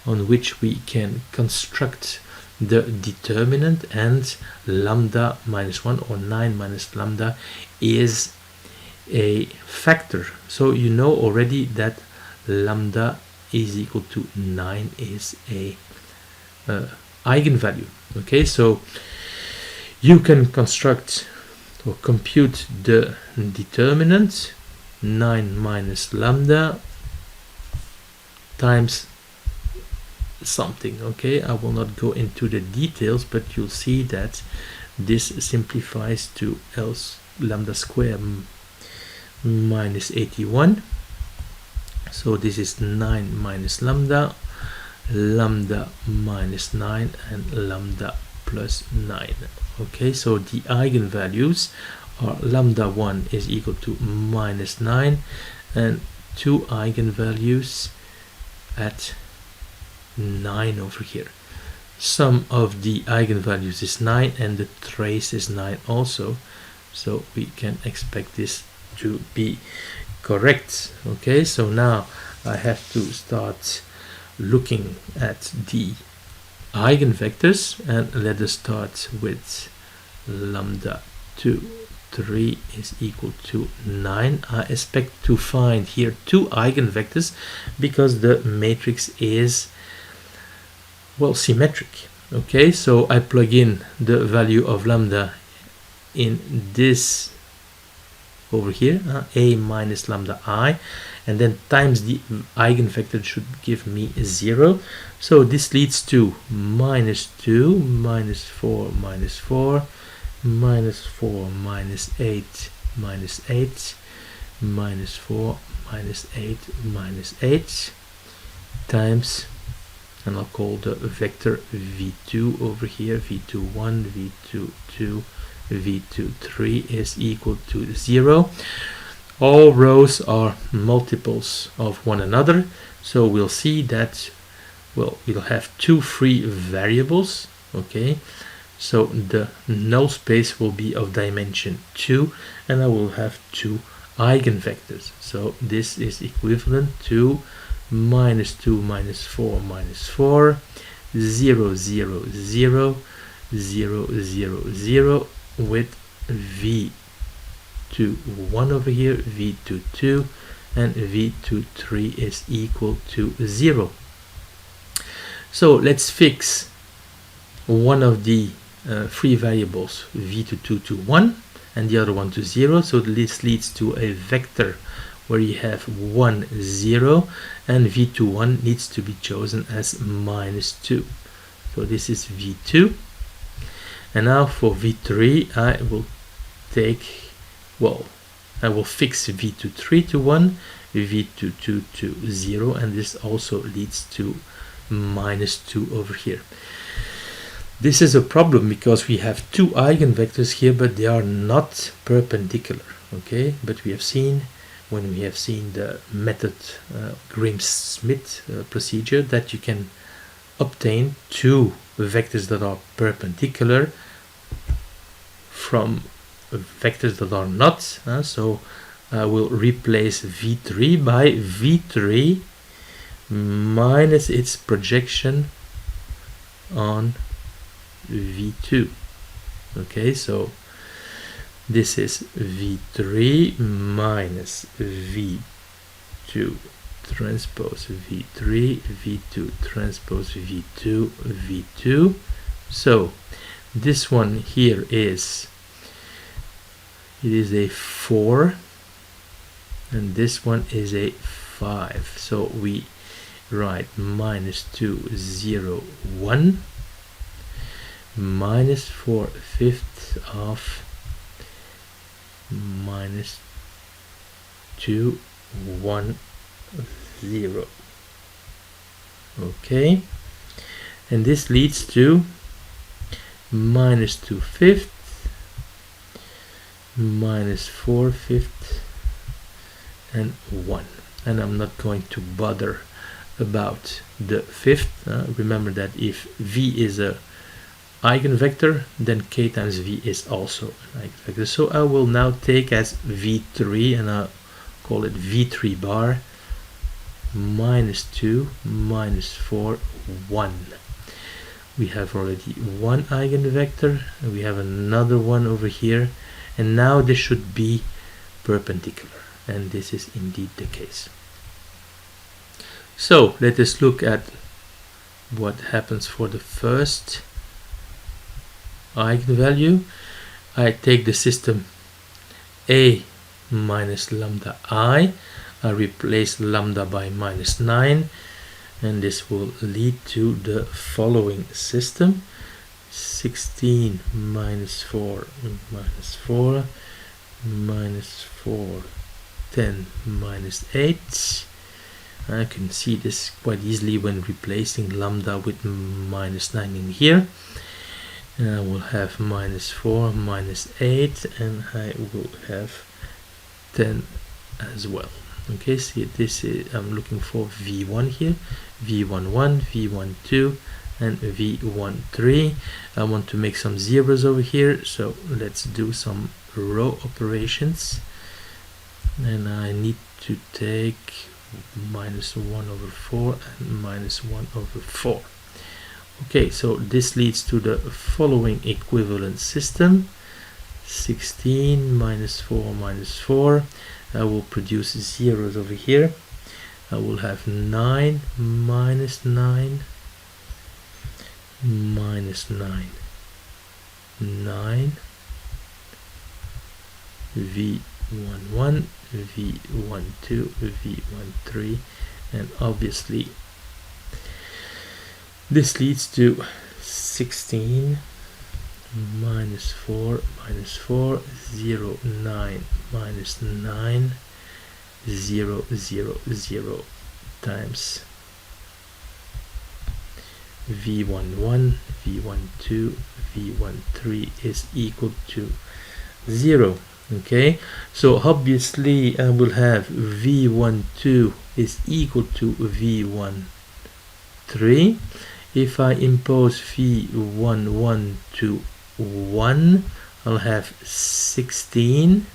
on which we can construct the determinant, and lambda minus 1 or 9 minus lambda is a factor, so you know already that lambda is equal to 9 is a eigenvalue. Okay, so you can construct or compute the determinant 9 minus lambda times something. Okay, I will not go into the details, but you'll see that this simplifies to lambda square minus 81. So this is 9 minus lambda, lambda minus 9, and lambda plus 9. Okay, so the eigenvalues are lambda 1 is equal to minus 9, and 2 eigenvalues at 9 over here. Sum of the eigenvalues is 9 and the trace is 9 also, so we can expect this to be correct. Okay, so now I have to start looking at the eigenvectors, and let us start with lambda 2 3 is equal to 9. I expect to find here 2 eigenvectors because the matrix is, well, symmetric. Okay, so I plug in the value of lambda in this over here, a minus lambda I, and then times the eigenvector should give me 0. So this leads to -2, -4, -4, -4, -8, -8, -4, -8, -8 times, and I'll call the vector v2 over here, v21, v22, v23 is equal to 0. All rows are multiples of one another, so we'll see that, well, we'll have two free variables, okay? So the null space will be of dimension 2, and I will have two eigenvectors. So this is equivalent to -2, -4, -4, 0, 0, 0, 0, 0, 0, with v21 over here, v22, and v23 is equal to 0. So let's fix one of the free variables, v22 to 1 and the other one to 0. So this leads to a vector where you have 1, 0, and v21 needs to be chosen as -2. So this is v2. And now for v3 I will take, well, I will fix v23 to 1, v22 to 0, and this also leads to -2 over here. This is a problem because we have two eigenvectors here, but they are not perpendicular, okay? But we have seen, when we have seen the method Grimm-Schmidt procedure, that you can obtain two vectors that are perpendicular from vectors that are not. So I will replace v3 by v3 minus its projection on v2. Okay, so this is v3 minus v2 transpose v3, v2 transpose v2, v2. So this one here is, it is a 4, and this one is a 5. So we write -2, 0, 1, -4/5 of -2, 1, 0. Okay, and this leads to -2/5, -4/5, and 1. And I'm not going to bother about the fifth. Remember that if v is a eigenvector, then k times v is also an eigenvector. So I will now take as v3, and I'll call it v3 bar, -2, -4, 1. We have already one eigenvector, and we have another one over here, and now this should be perpendicular, and this is indeed the case. So let us look at what happens for the first eigenvalue. I take the system a minus lambda I replace lambda by -9, and this will lead to the following system: 16 minus 4 minus 4 minus 4, 10 minus 8. I can see this quite easily when replacing lambda with -9 in here. And I will have -4 minus 8, and I will have 10 as well. Okay, see, this is, I'm looking for v1 here, v11, v12, and v13. I want to make some zeros over here, so let's do some row operations, and I need to take -1/4 and -1/4. Okay, so this leads to the following equivalent system: 16 minus 4 minus 4. I will produce zeros over here. I will have 9 minus 9 minus 9, 9, v11, v12, v13, and obviously this leads to 16 minus 4 minus 4, 0, 9 minus 9, 0, 0, 0 times v11, v12, v13 is equal to 0. Okay, so obviously I will have v12 is equal to v13. If I impose v11 to 1, I'll have 16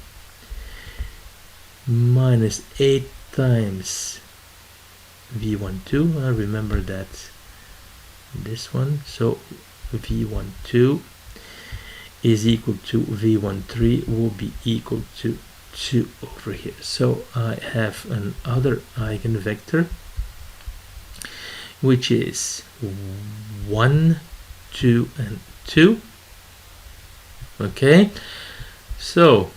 minus 8 times v12. I remember that this one, so v12 is equal to v13 will be equal to 2 over here. So I have another eigenvector which is 1, 2, and 2. Okay, so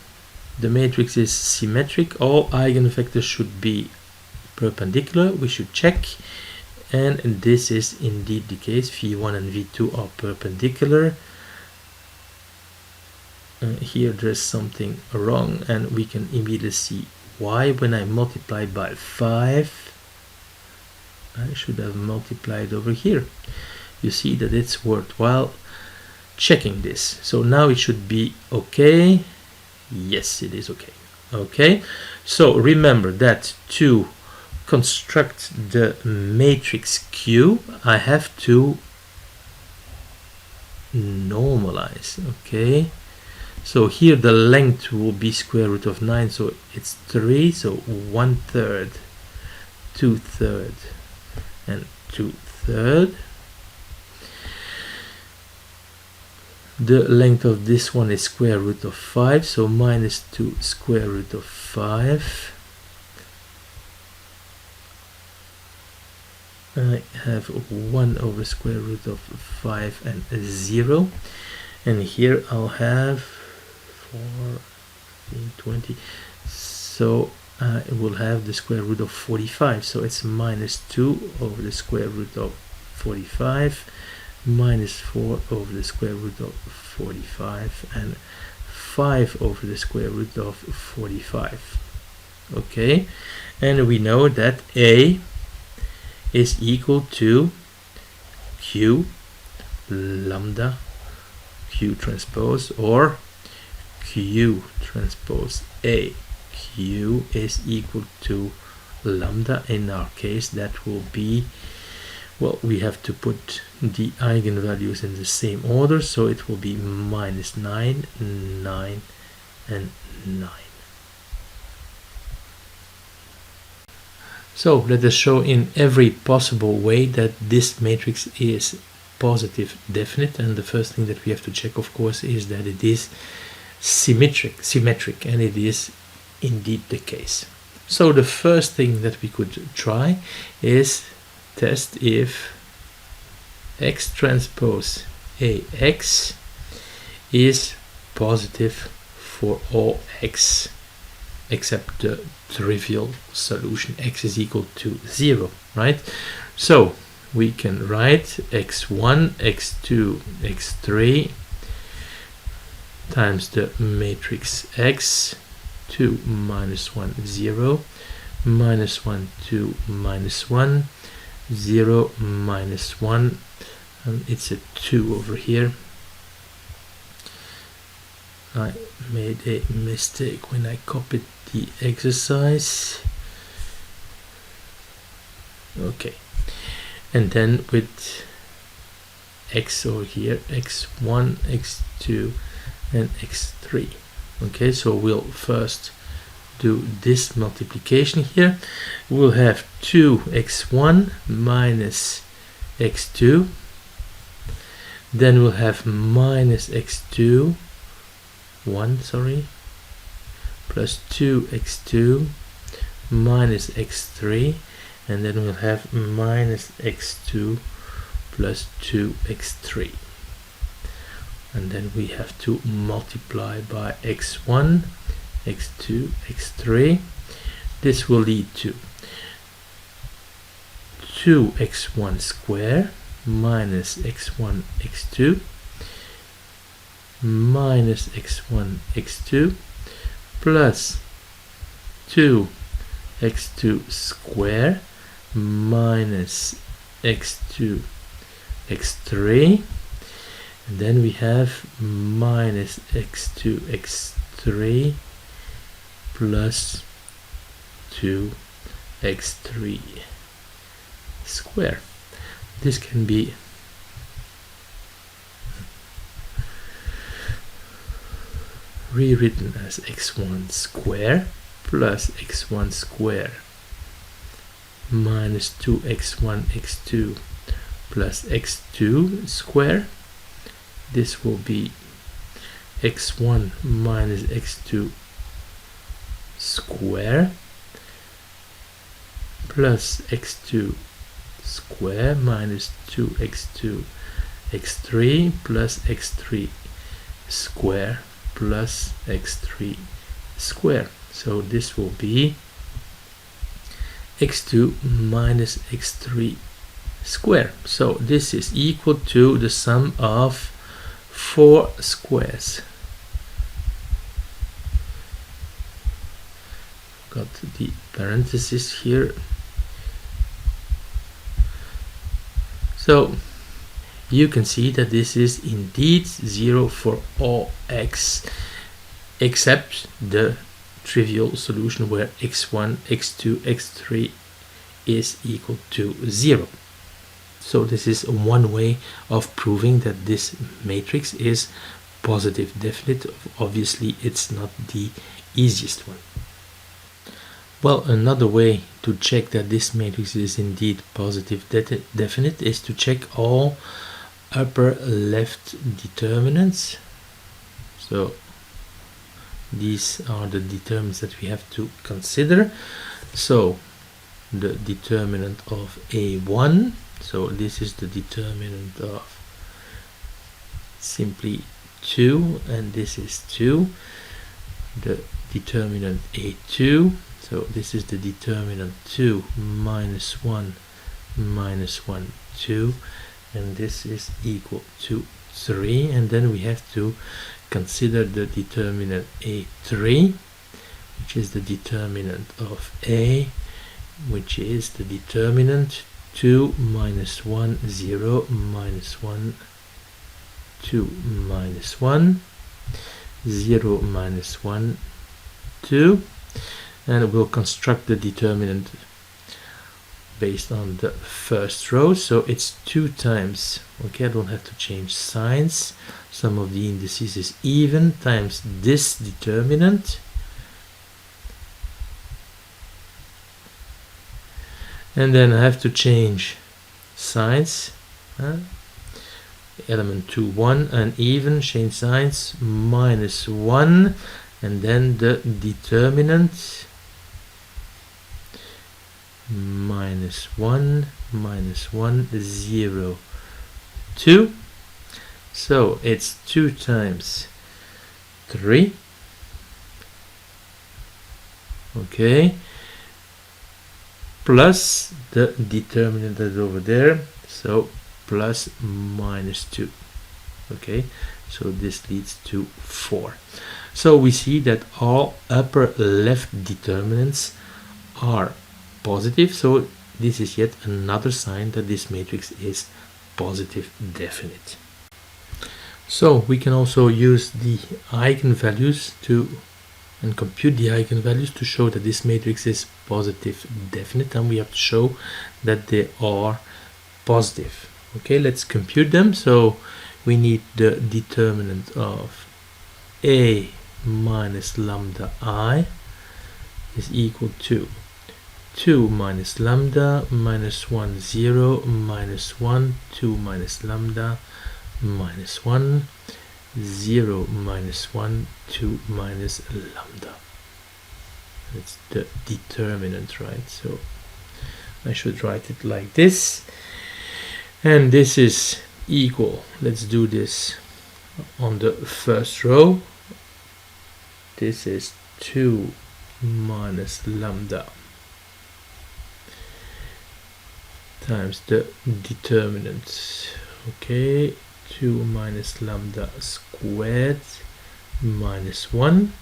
the matrix is symmetric. All eigenvectors should be perpendicular. We should check, and this is indeed the case. v1 and v2 are perpendicular. Here there's something wrong, and we can immediately see why. When I multiply by 5, I should have multiplied over here. You see that it's worthwhile checking this. So now it should be okay. Yes, it is okay. Okay, so remember that to construct the matrix Q, I have to normalize. Okay, so here the length will be square root of 9, so it's 3, so 1/3, 2/3, and 2/3. The length of this one is square root of 5, so minus 2 square root of 5. I have 1 over square root of 5 and 0. And here I'll have 4, 20. So I will have the square root of 45. So it's minus 2 over the square root of 45. Minus 4 over the square root of 45, and 5 over the square root of 45. Okay, and we know that A is equal to Q lambda Q transpose, or Q transpose A. Q is equal to lambda. In our case, that will be, well, we have to put the eigenvalues in the same order, so it will be minus 9, 9, and 9. So let us show in every possible way that this matrix is positive definite, and the first thing that we have to check, of course, is that it is symmetric, and it is indeed the case. So the first thing that we could try is test if X transpose AX is positive for all X except the trivial solution X is equal to 0, right? So we can write X1, X2, X3 times the matrix X, 2, minus 1, 0, minus 1, 2, minus 1, 0, minus 1, and it's a 2 over here. I made a mistake when I copied the exercise. Okay, and then with X over here, X1, X2, and X3. Okay, so we'll first do this multiplication here. We'll have 2x1 minus x2, then we'll have minus x2 plus 2x2 minus x3, and then we'll have minus x2 plus 2x3, and then we have to multiply by x1, x2, x3. This will lead to 2x1 square minus x1, x2 minus x1, x2 plus 2x2 square minus x2, x3, and then we have minus x2, x3 plus 2x3 square. This can be rewritten as x1 square plus x1 square minus 2x1 x2 plus x2 square. This will be x1 minus x2 square plus x2 square minus 2x2 x3 plus x3 square plus x3 square. So this will be x2 minus x3 square. So this is equal to the sum of 4 squares. Got the parenthesis here. So you can see that this is indeed 0 for all x except the trivial solution where x1, x2, x3 is equal to 0. So this is one way of proving that this matrix is positive definite. Obviously it's not the easiest one. Well, another way to check that this matrix is indeed positive definite is to check all upper left determinants. So these are the determinants that we have to consider. So the determinant of A1, so this is the determinant of simply 2, and this is 2. The determinant A2, so this is the determinant 2 minus 1 minus 1, 2, and this is equal to 3. And then we have to consider the determinant A3, which is the determinant of A, which is the determinant 2 minus 1, 0, minus 1, 2 minus 1, 0 minus 1, 2, and we'll construct the determinant based on the first row. So it's 2 times, okay, I don't have to change signs, sum of the indices is even, times this determinant, and then I have to change signs, element 2, 1, and even, change signs, minus 1, and then the determinant minus 1, 0, 2. So it's 2 times 3, okay, plus the determinant that's over there, so plus minus 2, okay, so this leads to 4. So we see that all upper left determinants are positive, so this is yet another sign that this matrix is positive definite. So we can also use the eigenvalues and compute the eigenvalues to show that this matrix is positive definite, and we have to show that they are positive. Okay, let's compute them. So we need the determinant of A minus lambda I is equal to 2 minus lambda minus 1, 0, minus 1, 2 minus lambda minus 1, 0 minus 1, 2 minus lambda. That's the determinant, right? So I should write it like this, and this is equal, let's do this on the first row, this is 2 minus lambda times the determinant. Okay, 2 minus lambda squared minus 1.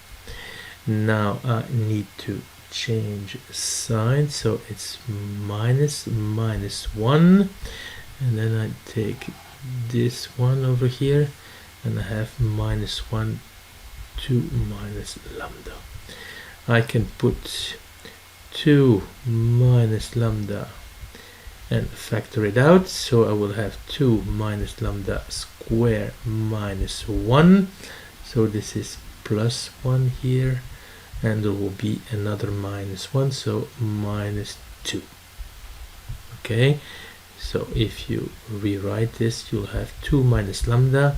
Now I need to change sign, so it's minus 1, and then I take this one over here, and I have minus 1, 2 minus lambda. I can put 2 minus lambda and factor it out, so I will have 2 minus lambda square minus 1, so this is plus 1 here, and there will be another minus 1, so minus 2. Okay, so if you rewrite this, you'll have 2 minus lambda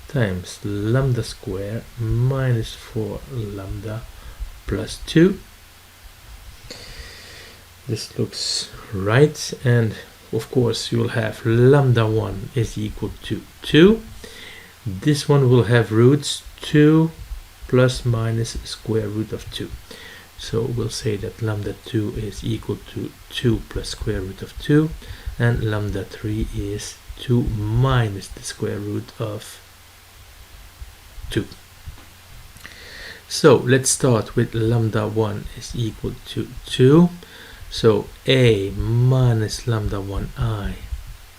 times lambda square minus 4 lambda plus 2. This looks right, and of course you'll have lambda 1 is equal to 2. This one will have roots 2 plus minus square root of 2. So we'll say that lambda 2 is equal to 2 plus square root of 2, and lambda 3 is 2 minus the square root of 2. So let's start with lambda 1 is equal to 2. So a minus lambda 1I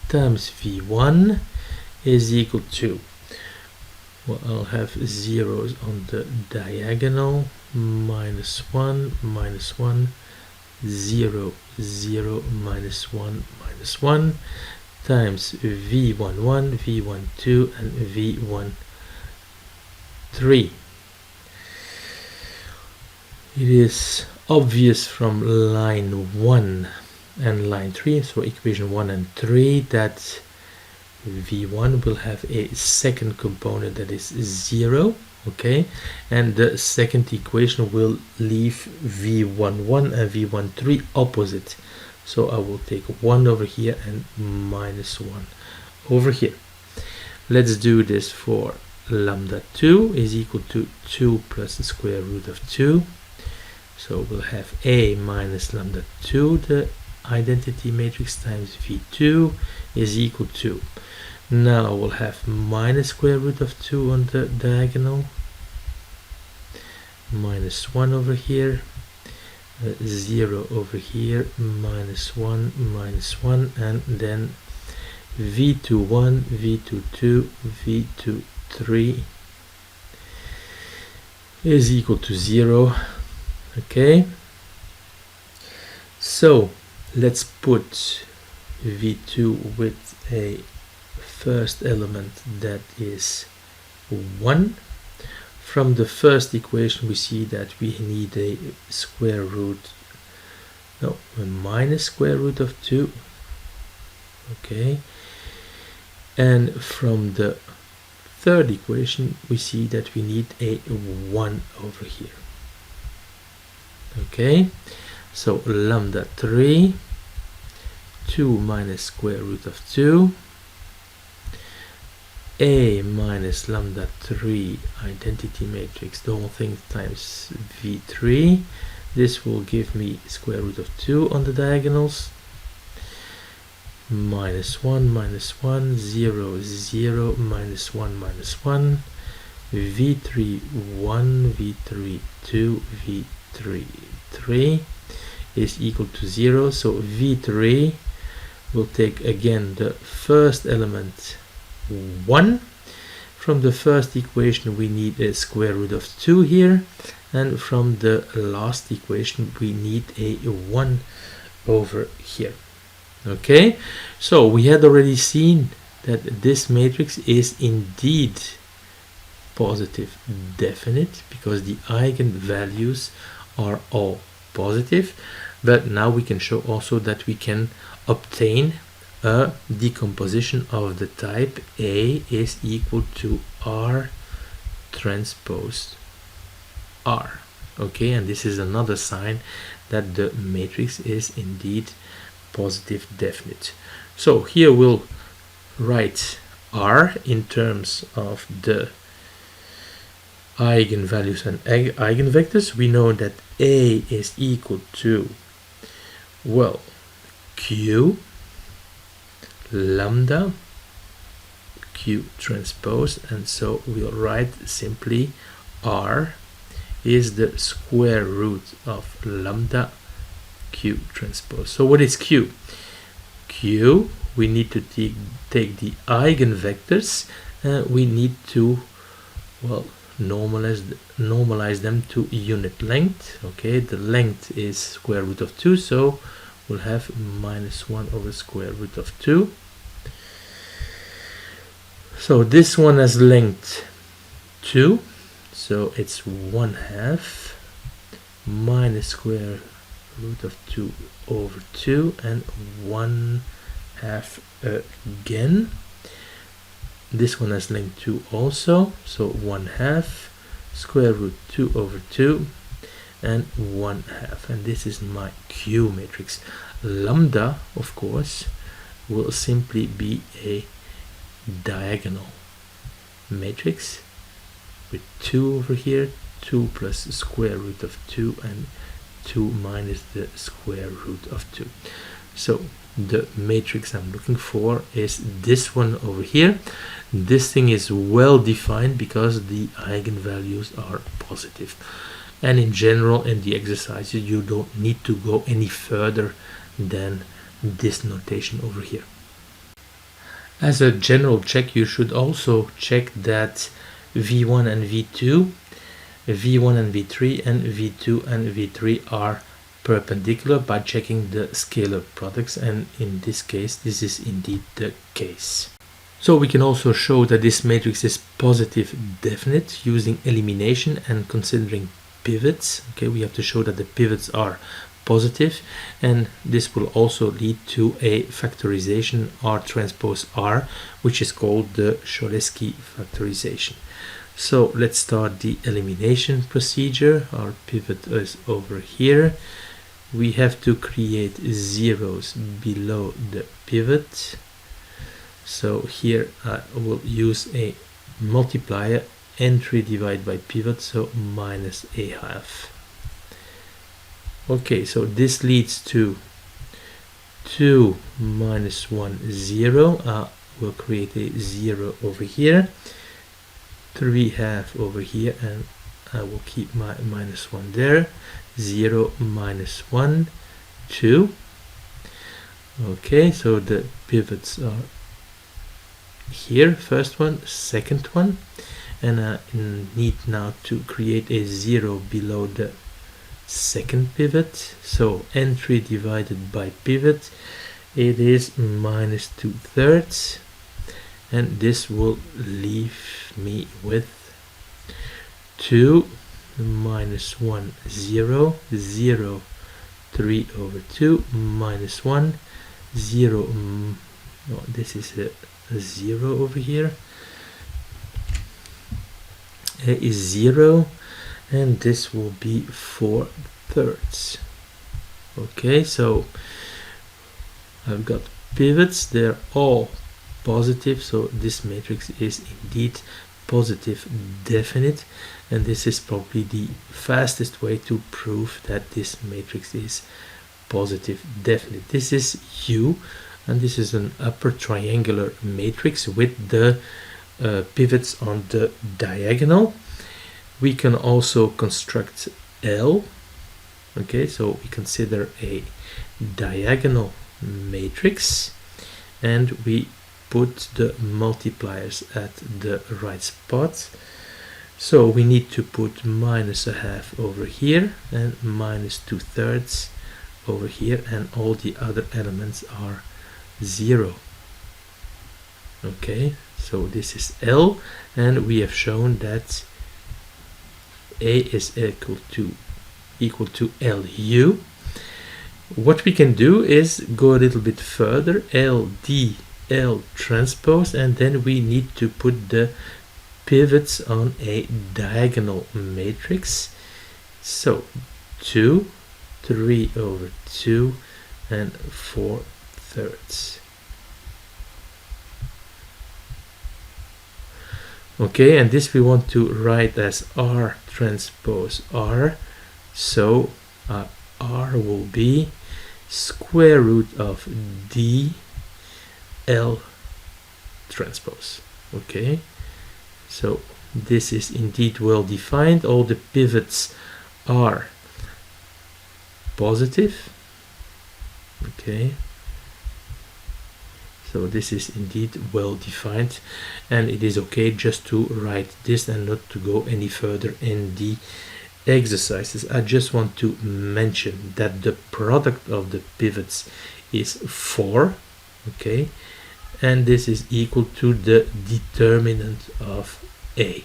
times v1 is equal to, well, I'll have zeros on the diagonal, minus 1, 0, 0, minus 1, times v11, v12, and v13. It is obvious from line 1 and line 3, so equation 1 and 3, that v1 will have a second component that is 0, okay, and the second equation will leave v11 and v13 opposite, so I will take 1 over here and minus 1 over here. Let's do this for lambda 2 is equal to 2 plus the square root of 2. So we'll have a minus lambda 2, the identity matrix, times v2 is equal to, now we'll have minus square root of 2 on the diagonal, minus 1 over here, 0 over here, minus 1, and then v21, v22, v23 is equal to 0. Okay, so let's put v2 with a first element that is 1. From the first equation we see that we need a square root, no, a minus square root of 2. Okay, and from the third equation we see that we need a 1 over here. Okay, so lambda 3, 2 minus square root of 2, a minus lambda 3 identity matrix, the whole thing, times v3. This will give me square root of 2 on the diagonals, minus 1, 0, 0, minus 1, v3 1, v3 2, v3 3 is equal to 0. So v3 will take again the first element 1. From the first equation we need a square root of 2 here, and from the last equation we need a 1 over here. Okay, so we had already seen that this matrix is indeed positive definite because the eigenvalues are all positive, but now we can show also that we can obtain a decomposition of the type A is equal to R transpose R. Okay, and this is another sign that the matrix is indeed positive definite. So here we'll write R in terms of the eigenvalues and eigenvectors, we know that A is equal to, well, Q lambda Q transpose, and so we'll write simply R is the square root of lambda Q transpose. So what is Q? Q, we need to take the eigenvectors, we need to, well, normalize them to unit length. Okay, the length is square root of 2, so we'll have minus 1 over square root of 2. So this one has length 2, so it's 1/2 minus square root of 2 over 2 and 1/2 again. This one has length 2 also, so 1/2 square root 2 over 2 and 1/2, and this is my Q matrix. Lambda, of course, will simply be a diagonal matrix with 2 over here, 2 plus the square root of 2 and 2 minus the square root of 2. So the matrix I'm looking for is this one over here. This thing is well defined because the eigenvalues are positive. And in general, in the exercises, you don't need to go any further than this notation over here. As a general check, you should also check that V1 and V2, V1 and V3, and V2 and V3 are perpendicular by checking the scalar products, and in this case, this is indeed the case. So we can also show that this matrix is positive definite using elimination and considering pivots. Okay, we have to show that the pivots are positive, and this will also lead to a factorization R transpose R, which is called the Cholesky factorization. So let's start the elimination procedure. Our pivot is over here. We have to create zeros below the pivot. So here I will use a multiplier, entry divided by pivot, so minus a half. Okay, so this leads to 2 minus 1, 0. We'll create a 0 over here, 3/2 over here, and I will keep my minus 1 there. 0 minus 1, 2. Okay, so the pivots are here, first one, second one, and I need now to create a 0 below the second pivot. So entry divided by pivot, it is minus 2/3, and this will leave me with 2 minus 1, 0, 0, 3 over 2, minus 1, 0, oh, this is a 0 over here, is 0, and this will be 4/3. Okay, so I've got pivots, they're all positive, so this matrix is indeed positive definite, and this is probably the fastest way to prove that this matrix is positive definite. This is U, and this is an upper triangular matrix with the pivots on the diagonal. We can also construct L. Okay, so we consider a diagonal matrix, and we put the multipliers at the right spot. So we need to put minus a half over here and minus 2/3 over here, and all the other elements are 0. Okay, so this is L, and we have shown that A is equal to LU. What we can do is go a little bit further, LD L transpose, and then we need to put the pivots on a diagonal matrix. So 2, 3 over 2, and 4/3. Okay, and this we want to write as R transpose R. So R will be square root of D L transpose. Okay, so this is indeed well defined. All the pivots are positive. Okay, so this is indeed well defined, and it is okay just to write this and not to go any further in the exercises. I just want to mention that the product of the pivots is 4. Okay, and this is equal to the determinant of A.